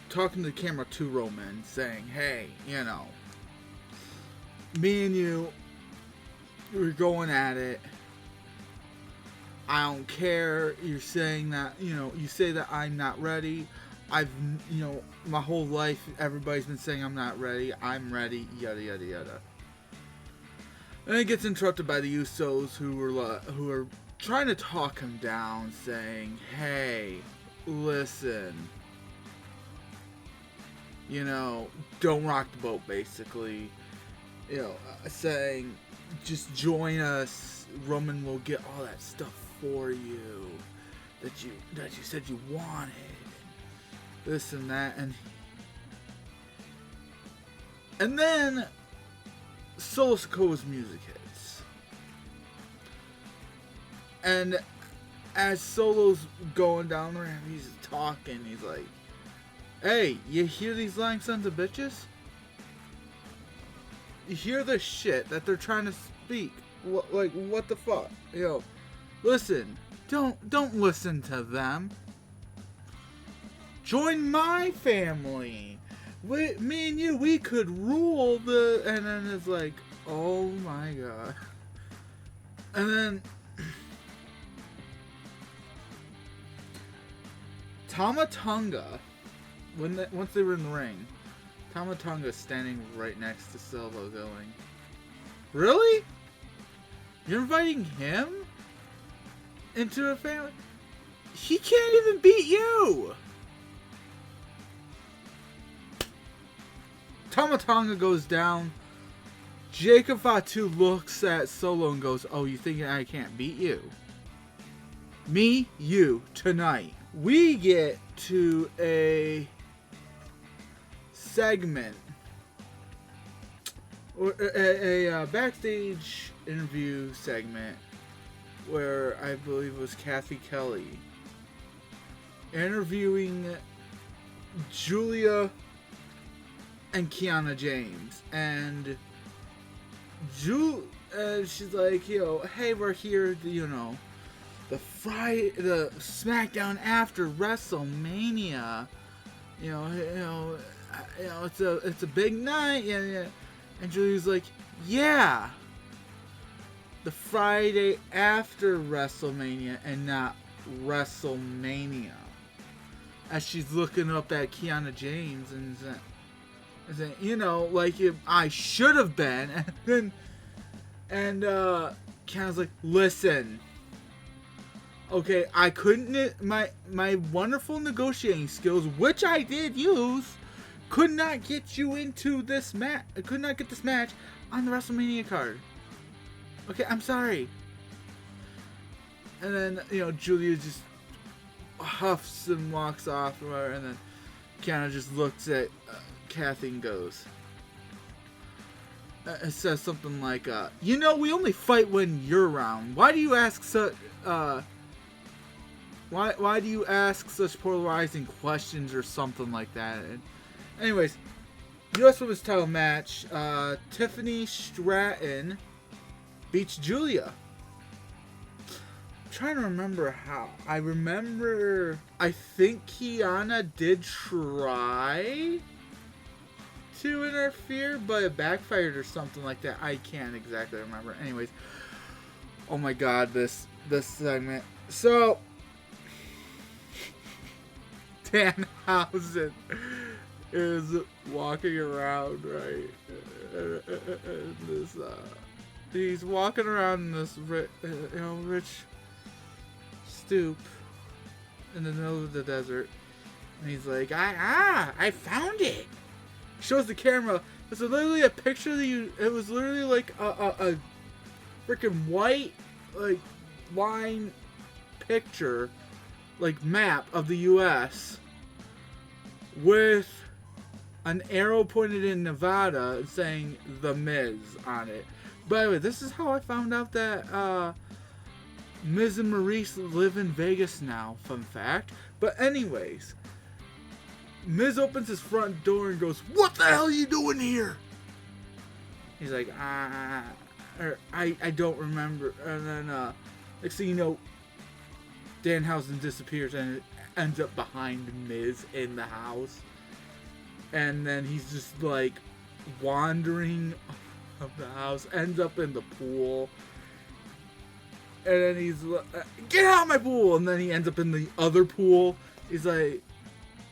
talking to the camera to Roman, saying, hey, me and you, we're going at it. I don't care. You're saying that, you say that I'm not ready. My whole life, everybody's been saying I'm not ready. I'm ready, yada, yada, yada. And it gets interrupted by the Usos who are trying to talk him down, saying, hey, listen, don't rock the boat, basically. Saying, just join us. Roman will get all that stuff for you that you said you wanted. This and that, and then Solo Sikoa's music hits, and as Solo's going down the ramp, he's talking. He's like, "Hey, you hear these lying sons of bitches? You hear the shit that they're trying to speak? What the fuck? Listen, don't listen to them. Join my family. Me and you, we could rule the..." And then it's like, oh my god. And then Tama Tonga, once they were in the ring, Tama Tonga standing right next to Solo going, really? You're inviting him into a family? He can't even beat you! Tama Tonga goes down. Jacob Fatu looks at Solo and goes, oh, you think I can't beat you? Me, you, tonight. We get to a segment, or a backstage interview segment, where I believe it was Kathy Kelly interviewing Julia and Kiana James, and she's like, hey, we're here, the SmackDown after WrestleMania, it's a big night, yeah. And Julia's like, yeah, the Friday after WrestleMania and not WrestleMania. As she's looking up at Kiana James and saying, I should have been. And Kiana's like, listen, okay, I couldn't, my wonderful negotiating skills, which I did use, could not get you into this match. I could not get this match on the WrestleMania card. Okay, I'm sorry. And then, Julia just huffs and walks off, or whatever, and then Kiana just looks at Kathy and goes, it says something like, we only fight when you're around. Why do you ask such, why do you ask such polarizing questions, or something like that? And anyways, U.S. Women's title match, Tiffany Stratton beats Julia. I'm trying to remember how. I think Kiana did try to interfere, but it backfired or something like that. I can't exactly remember. Anyways, oh my god, this segment. So, Danhausen is walking around, right? He's walking around in this rich stoop in the middle of the desert, and he's like, I found it. Shows the camera. It's literally a picture that it was literally like a freaking white line picture, map of the U.S. with an arrow pointed in Nevada saying The Miz on it. By the way, this is how I found out that Miz and Maurice live in Vegas now. Fun fact. But anyways, Miz opens his front door and goes, "What the hell are you doing here?" He's like, I don't remember. And then, next thing you know, Danhausen disappears and it ends up behind Miz in the house. And then he's just wandering of the house, ends up in the pool. And then he's like, get out of my pool! And then he ends up in the other pool. He's like,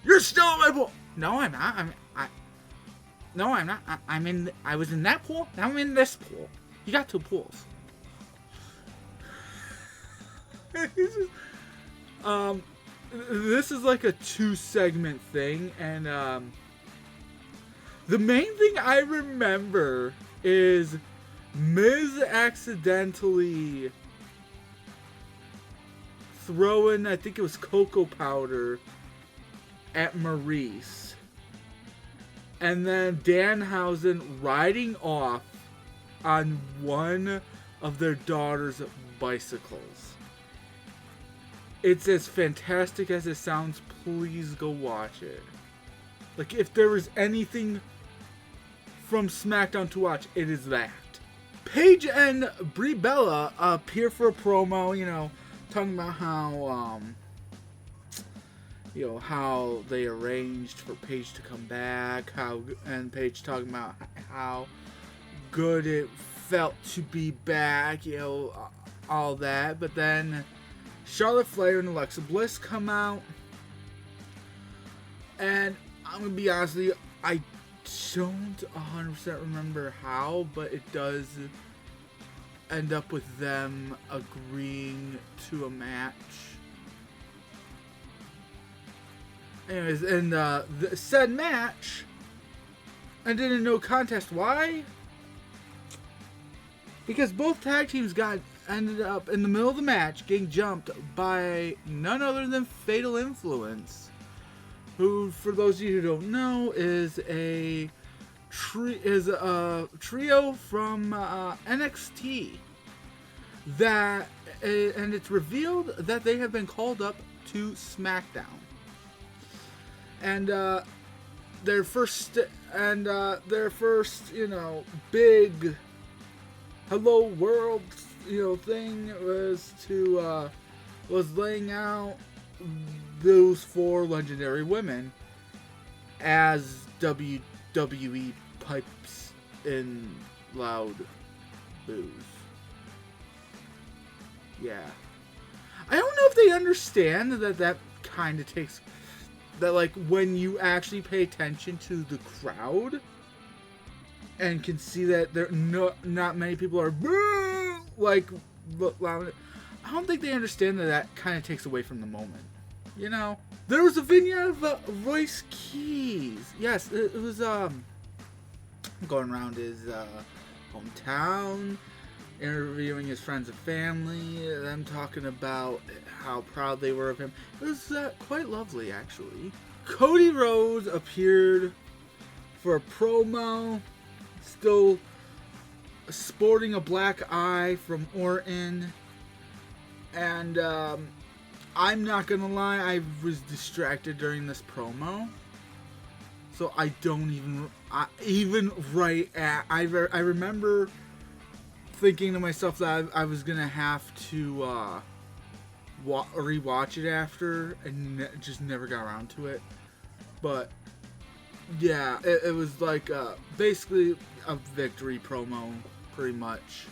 you're still in my pool! No, I'm not. No, I'm not. I was in that pool. Now I'm in this pool. You got two pools. This is like a 2-segment thing, and the main thing I remember is Miz accidentally throwing, I think it was cocoa powder, at Maurice. And then Danhausen riding off on one of their daughter's bicycles. It's as fantastic as it sounds. Please go watch it. Like, if there was anything from SmackDown to watch, it is that. Paige and Brie Bella appear for a promo, you know, talking about how, you know, how they arranged for Paige to come back, and Paige talking about how good it felt to be back, you know, all that. But then Charlotte Flair and Alexa Bliss come out, and I'm gonna be honest with you, I don't 100% remember how, but it does end up with them agreeing to a match. Anyways, and the said match ended in no contest. Why? Because both tag teams ended up in the middle of the match getting jumped by none other than Fatal Influence, who, for those of you who don't know, is a trio from NXT that, and it's revealed that they have been called up to SmackDown. And their first, you know, big hello world, you know, thing was laying out those 4 legendary women as WWE pipes in loud boos. Yeah. I don't know if they understand that kind of takes, that like when you actually pay attention to the crowd and can see that not many people are boo, like loud. I don't think they understand that kind of takes away from the moment. You know, there was a vignette of Royce Keys. Yes, it was going around his hometown, interviewing his friends and family, them talking about how proud they were of him. It was quite lovely, actually. Cody Rhodes appeared for a promo, still sporting a black eye from Orton, and I'm not gonna lie, I was distracted during this promo, so I don't I remember thinking to myself that I was gonna have to rewatch it after, and just never got around to it. But yeah, it was like basically a victory promo, pretty much,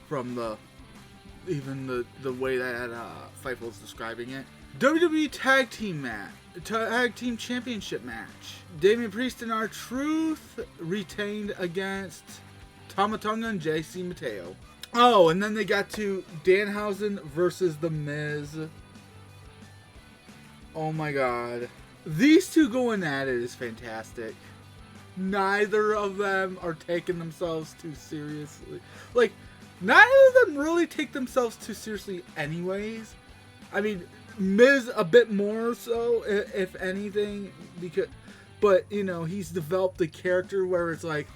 from the way that Fightful was describing it. WWE Tag Team Championship match. Damian Priest and R-Truth retained against Tama Tonga and JC Mateo. Oh, and then they got to Danhausen versus The Miz. Oh my god. These two going at it is fantastic. Neither of them are taking themselves too seriously. Like, neither of them really take themselves too seriously anyways. I mean, Miz a bit more so, if anything, but you know, he's developed the character where it's like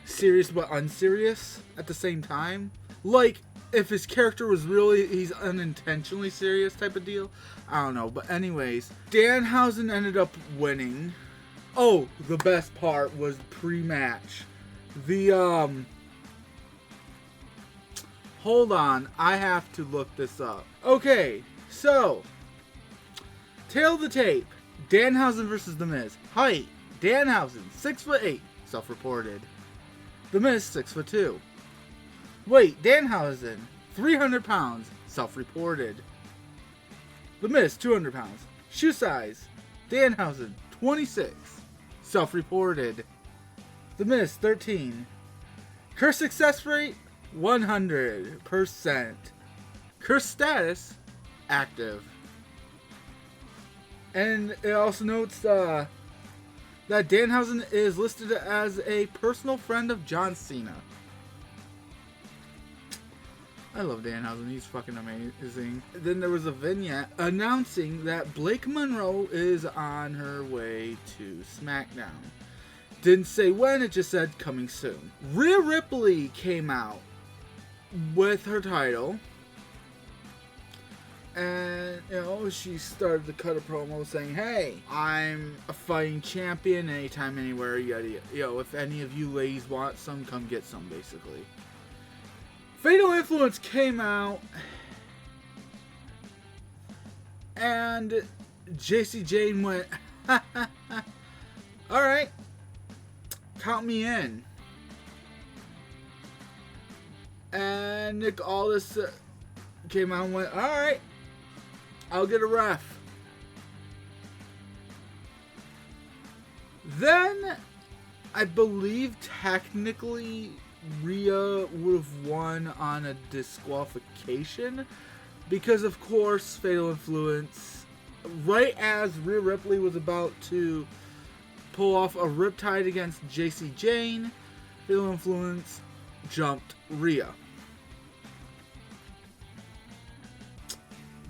serious but unserious at the same time. Like, if his character was really, he's unintentionally serious type of deal. I don't know, but anyways, Danhausen ended up winning. Oh, the best part was pre-match. Hold on, I have to look this up. Okay, so, tail of the tape, Danhausen versus The Miz. Height, Danhausen, 6'8", self-reported. The Miz, 6'2". Weight, Danhausen, 300 pounds, self-reported. The Miz, 200 pounds. Shoe size, Danhausen, 26, self-reported. The Miz, 13. Curse success rate, 100%. Curse status, active. And it also notes that Danhausen is listed as a personal friend of John Cena. I love Danhausen, he's fucking amazing. Then there was a vignette announcing that Blake Monroe is on her way to SmackDown. Didn't say when, it just said coming soon. Rhea Ripley came out with her title. And, you know, she started to cut a promo saying, hey, I'm a fighting champion anytime, anywhere, yada, yada. You know, if any of you ladies want some, come get some, basically. Fatal Influence came out. And JC Jane went, ha, ha, ha. Alright. Count me in. And Nick Aldis came out and went, alright. I'll get a ref. Then, I believe technically Rhea would have won on a disqualification. Because of course, Fatal Influence, right as Rhea Ripley was about to pull off a riptide against JC Jane, Fatal Influence jumped Rhea.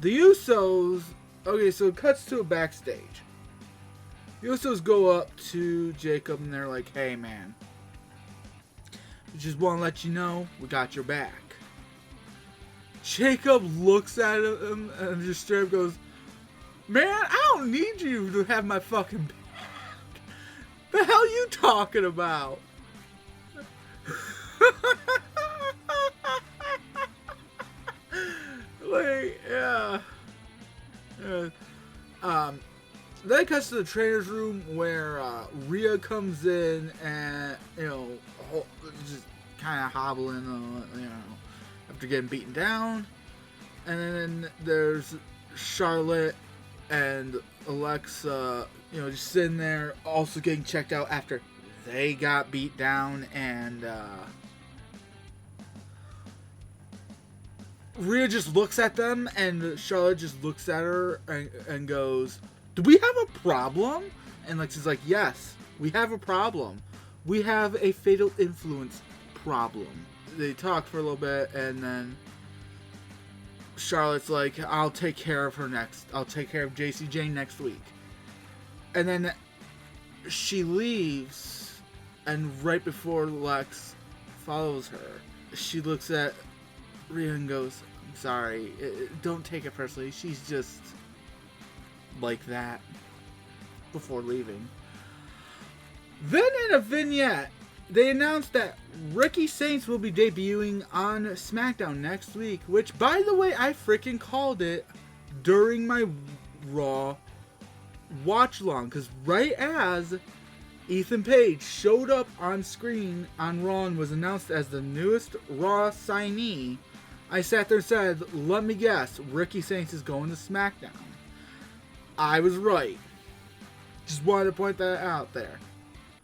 The Usos, okay, so it cuts to a backstage. The Usos go up to Jacob and they're like, hey man, we just want to let you know we got your back. Jacob looks at him and just straight up goes, man, I don't need you to have my fucking back. The hell you talking about? Like, yeah. Then it cuts to the trainer's room where Rhea comes in and, you know, just kind of hobbling, you know, after getting beaten down. And then there's Charlotte and Alexa, you know, just sitting there, also getting checked out after they got beat down. And Rhea just looks at them, and Charlotte just looks at her and goes, do we have a problem? And Lex is like, yes, we have a problem. We have a Fatal Influence problem. They talk for a little bit, and then Charlotte's like, I'll take care of her next. I'll take care of JC Jane next week. And then she leaves, and right before Lex follows her, she looks at Rhea and goes, I'm sorry, don't take it personally. She's just like that, before leaving. Then in a vignette, they announced that Ricky Saints will be debuting on SmackDown next week, which, by the way, I freaking called it during my Raw watch along, because right as Ethan Page showed up on screen on Raw and was announced as the newest Raw signee, I sat there and said, let me guess, Ricky Saints is going to SmackDown. I was right. Just wanted to point that out there.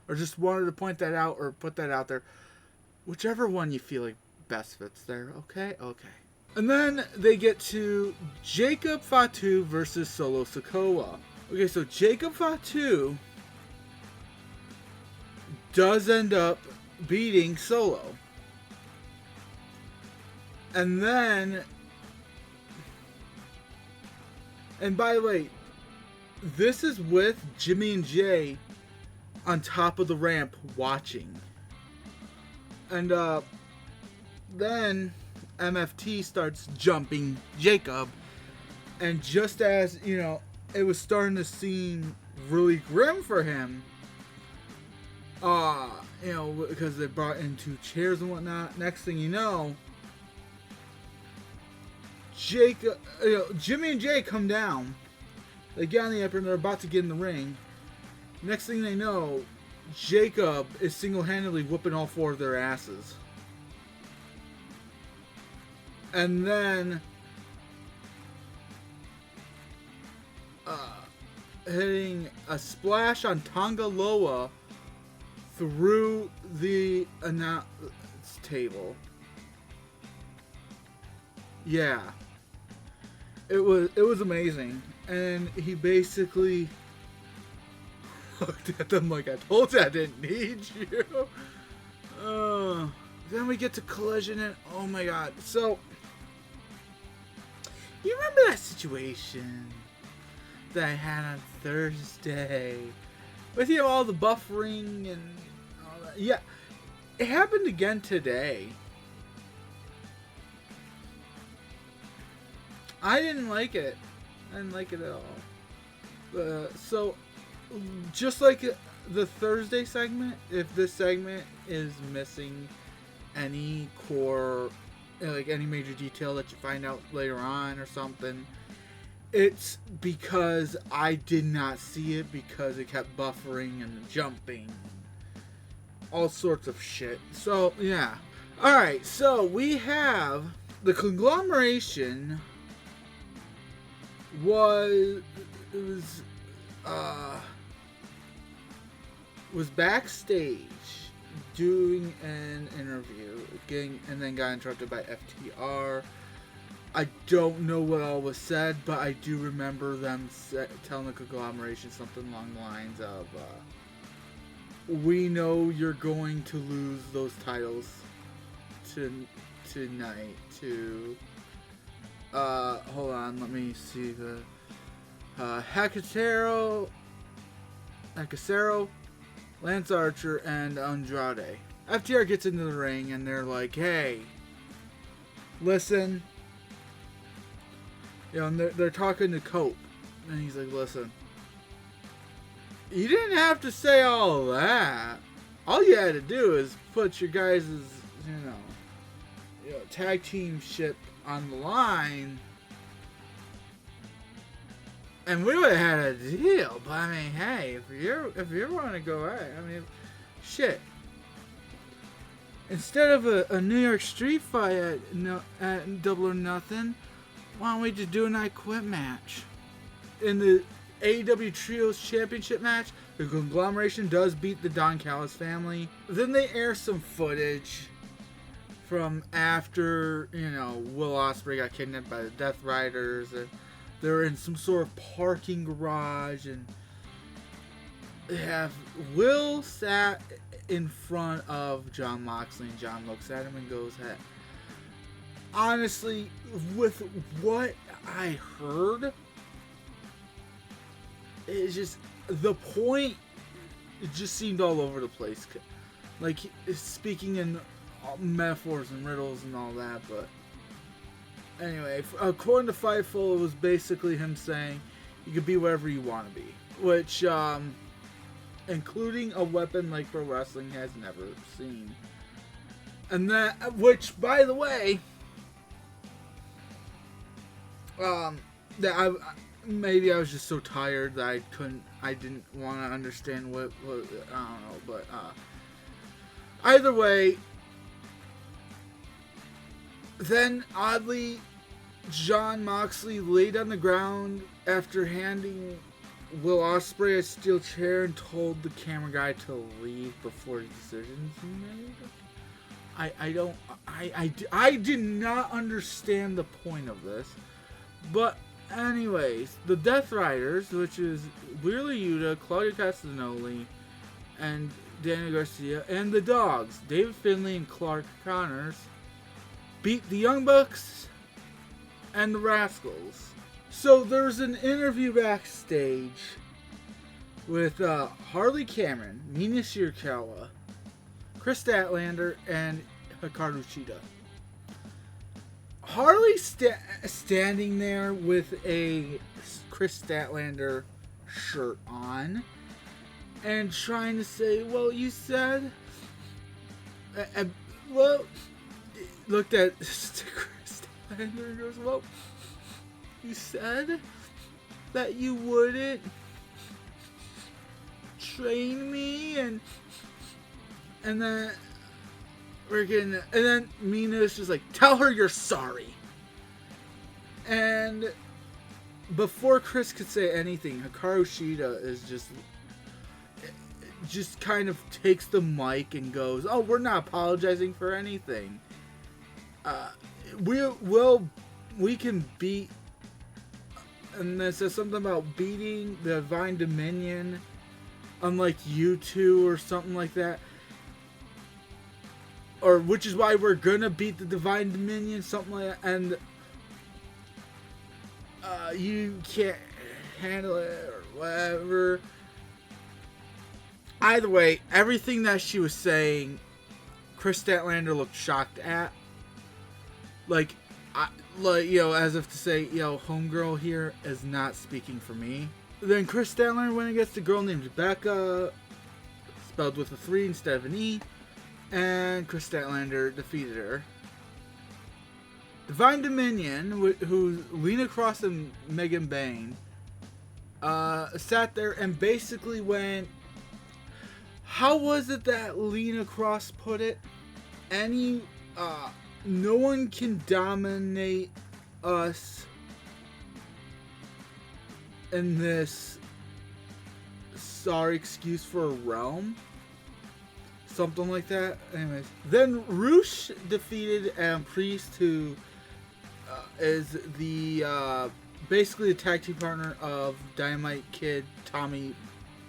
Or just wanted to point that out or put that out there. Whichever one you feel like best fits there. Okay? Okay. And then they get to Jacob Fatu versus Solo Sikoa. Okay, so Jacob Fatu does end up beating Solo. And then... And by the way, this is with Jimmy and Jay on top of the ramp watching. And then MFT starts jumping Jacob. And just as, you know, it was starting to seem really grim for him, you know, because they brought in 2 chairs and whatnot. Next thing you know, Jimmy and Jay come down. They get on the apron, they're about to get in the ring. Next thing they know, Jacob is single-handedly whooping all 4 of their asses. And then hitting a splash on Tonga Loa through the announce table. Yeah. It was amazing. And he basically looked at them like, I told you I didn't need you. Then we get to Collision and oh my god. So, you remember that situation that I had on Thursday with all the buffering and all that? Yeah, it happened again today. I didn't like it. I didn't like it at all. So, just like the Thursday segment, if this segment is missing any core, like any major detail that you find out later on or something, it's because I did not see it because it kept buffering and jumping. All sorts of shit. So, yeah. Alright, so we have the conglomeration was backstage doing an interview, and then got interrupted by FTR. I don't know what all was said, but I do remember them telling the conglomeration something along the lines of, we know you're going to lose those titles tonight to, hold on, let me see the, Hecatero, Lance Archer, and Andrade. FTR gets into the ring and they're like, hey, listen. You know, and they're talking to Cope. And he's like, listen. You didn't have to say all of that. All you had to do is put your guys' tag team ship on the line. And we would have had a deal. But I mean, hey, if you want to go out, I mean, shit. Instead of a New York street fight at Double or Nothing, why don't we just do an I Quit match? In the AEW Trios Championship match, the conglomeration does beat the Don Callis family. Then they air some footage from after, Will Ospreay got kidnapped by the Death Riders. They're in some sort of parking garage, and they have Will sat in front of John Moxley, and John looks at him and goes, hey. Honestly, with what I heard, it's just, the point, it just seemed all over the place. Like, speaking in metaphors and riddles and all that, but anyway, according to Fightful, it was basically him saying, you can be whatever you want to be. Which, including a weapon like pro wrestling has never seen. And that, which, by the way, maybe I was just so tired that I didn't want to understand what, I don't know, but, either way, then, oddly, John Moxley laid on the ground after handing Will Ospreay a steel chair and told the camera guy to leave before the decisions he made. I did not understand the point of this. But anyways, the Death Riders, which is Wheeler Yuta, Claudio Castagnoli, and Daniel Garcia, and the Dogs, David Finlay and Clark Connors, beat the Young Bucks and the Rascals. So there's an interview backstage with Harley Cameron, Mina Shirakawa, Chris Statlander, and Hikaru Shida. Harley standing there with a Chris Statlander shirt on and trying to say, well, you said... looked at Chris Statlander and goes, well, you said that you wouldn't train me, and then and then Mina's just like, tell her you're sorry. And before Chris could say anything, Hikaru Shida is just kind of takes the mic and goes, oh, we're not apologizing for anything. We can beat, and it says something about beating the Divine Dominion, unlike you two or something like that. Or which is why we're gonna beat the Divine Dominion, something like that, and you can't handle it or whatever. Either way, everything that she was saying, Chris Statlander looked shocked at. Like, as if to say, homegirl here is not speaking for me. Then Chris Statlander went against a girl named Becca, spelled with a 3 instead of an E, and Chris Statlander defeated her. Divine Dominion, who's Lena Cross and Megan Bain, sat there and basically went, how was it that Lena Cross put it? No one can dominate us in this sorry excuse for a realm. Something like that. Anyways. Then Roosh defeated Priest, who is the basically the tag team partner of Dynamite Kid Tommy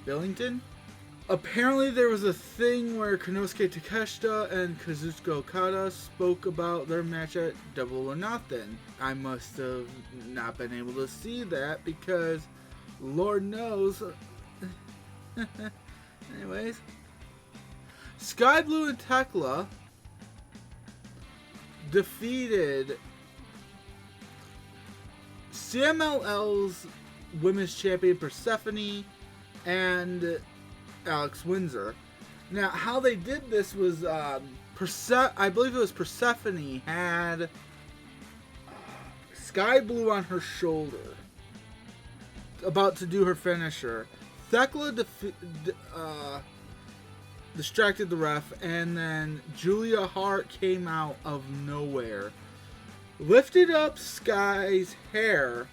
Billington. Apparently there was a thing where Konosuke Takeshita and Kazuchika Okada spoke about their match at Double or Nothing. I must have not been able to see that because Lord knows. Anyways. Sky Blue and Tekla defeated CMLL's Women's Champion Persephone and Alex Windsor. Now, how they did this was, I believe it was Persephone had Sky Blue on her shoulder, about to do her finisher. Thekla distracted the ref, and then Julia Hart came out of nowhere, lifted up Sky's hair,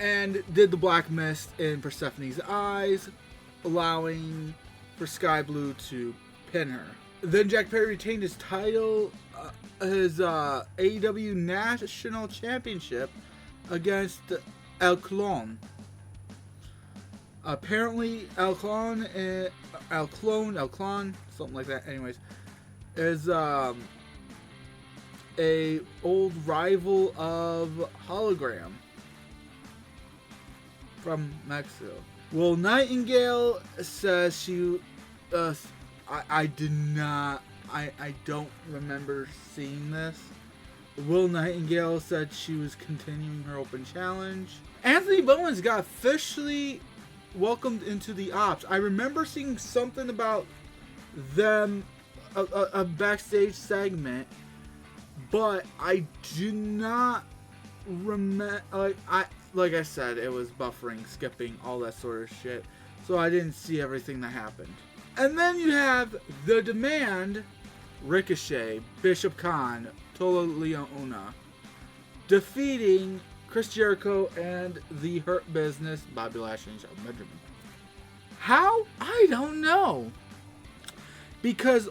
and did the black mist in Persephone's eyes, allowing for Sky Blue to pin her. Then Jack Perry retained his title, his AEW National Championship against El Clone. Apparently, El Clone, something like that. Anyways, is a old rival of Hologram from Mexico. Will Nightingale says she, I don't remember seeing this. Will Nightingale said she was continuing her open challenge. Anthony Bowens got officially welcomed into the Ops. I remember seeing something about them, a backstage segment, but I do not remember. Like I said, it was buffering, skipping, all that sort of shit. So I didn't see everything that happened. And then you have The Demand, Ricochet, Bishop Khan, Tola Leona, defeating Chris Jericho and the Hurt Business, Bobby Lashley and Shelton Benjamin. How? I don't know. Because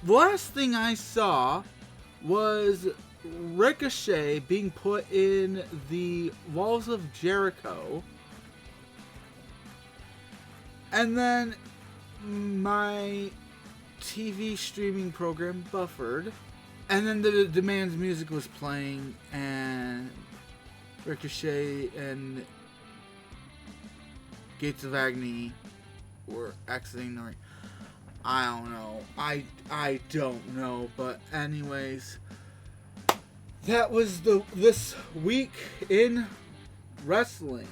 the last thing I saw was Ricochet being put in the Walls of Jericho, and then my TV streaming program buffered, and then the Demand's music was playing, and Ricochet and Gates of Agony were exiting the ring. I don't know. I don't know, but anyways, that was this week in wrestling.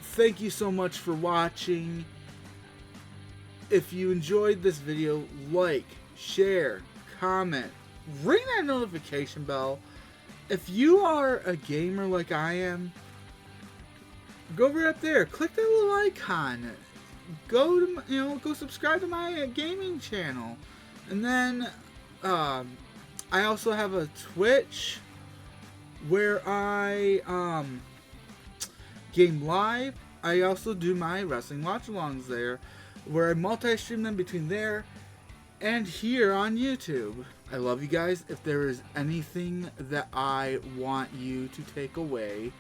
Thank you so much for watching. If you enjoyed this video, like, share, comment, ring that notification bell. If you are a gamer like I am, go right up there. Click that little icon. Go to go subscribe to my gaming channel, and then I also have a Twitch where I game live. I also do my wrestling watch-alongs there, where I multi-stream them between there and here on YouTube. I love you guys. If there is anything that I want you to take away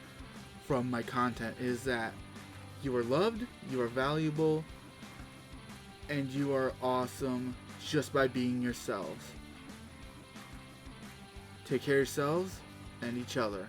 from my content, is that you are loved, you are valuable, and you are awesome just by being yourselves. Take care of yourselves and each other.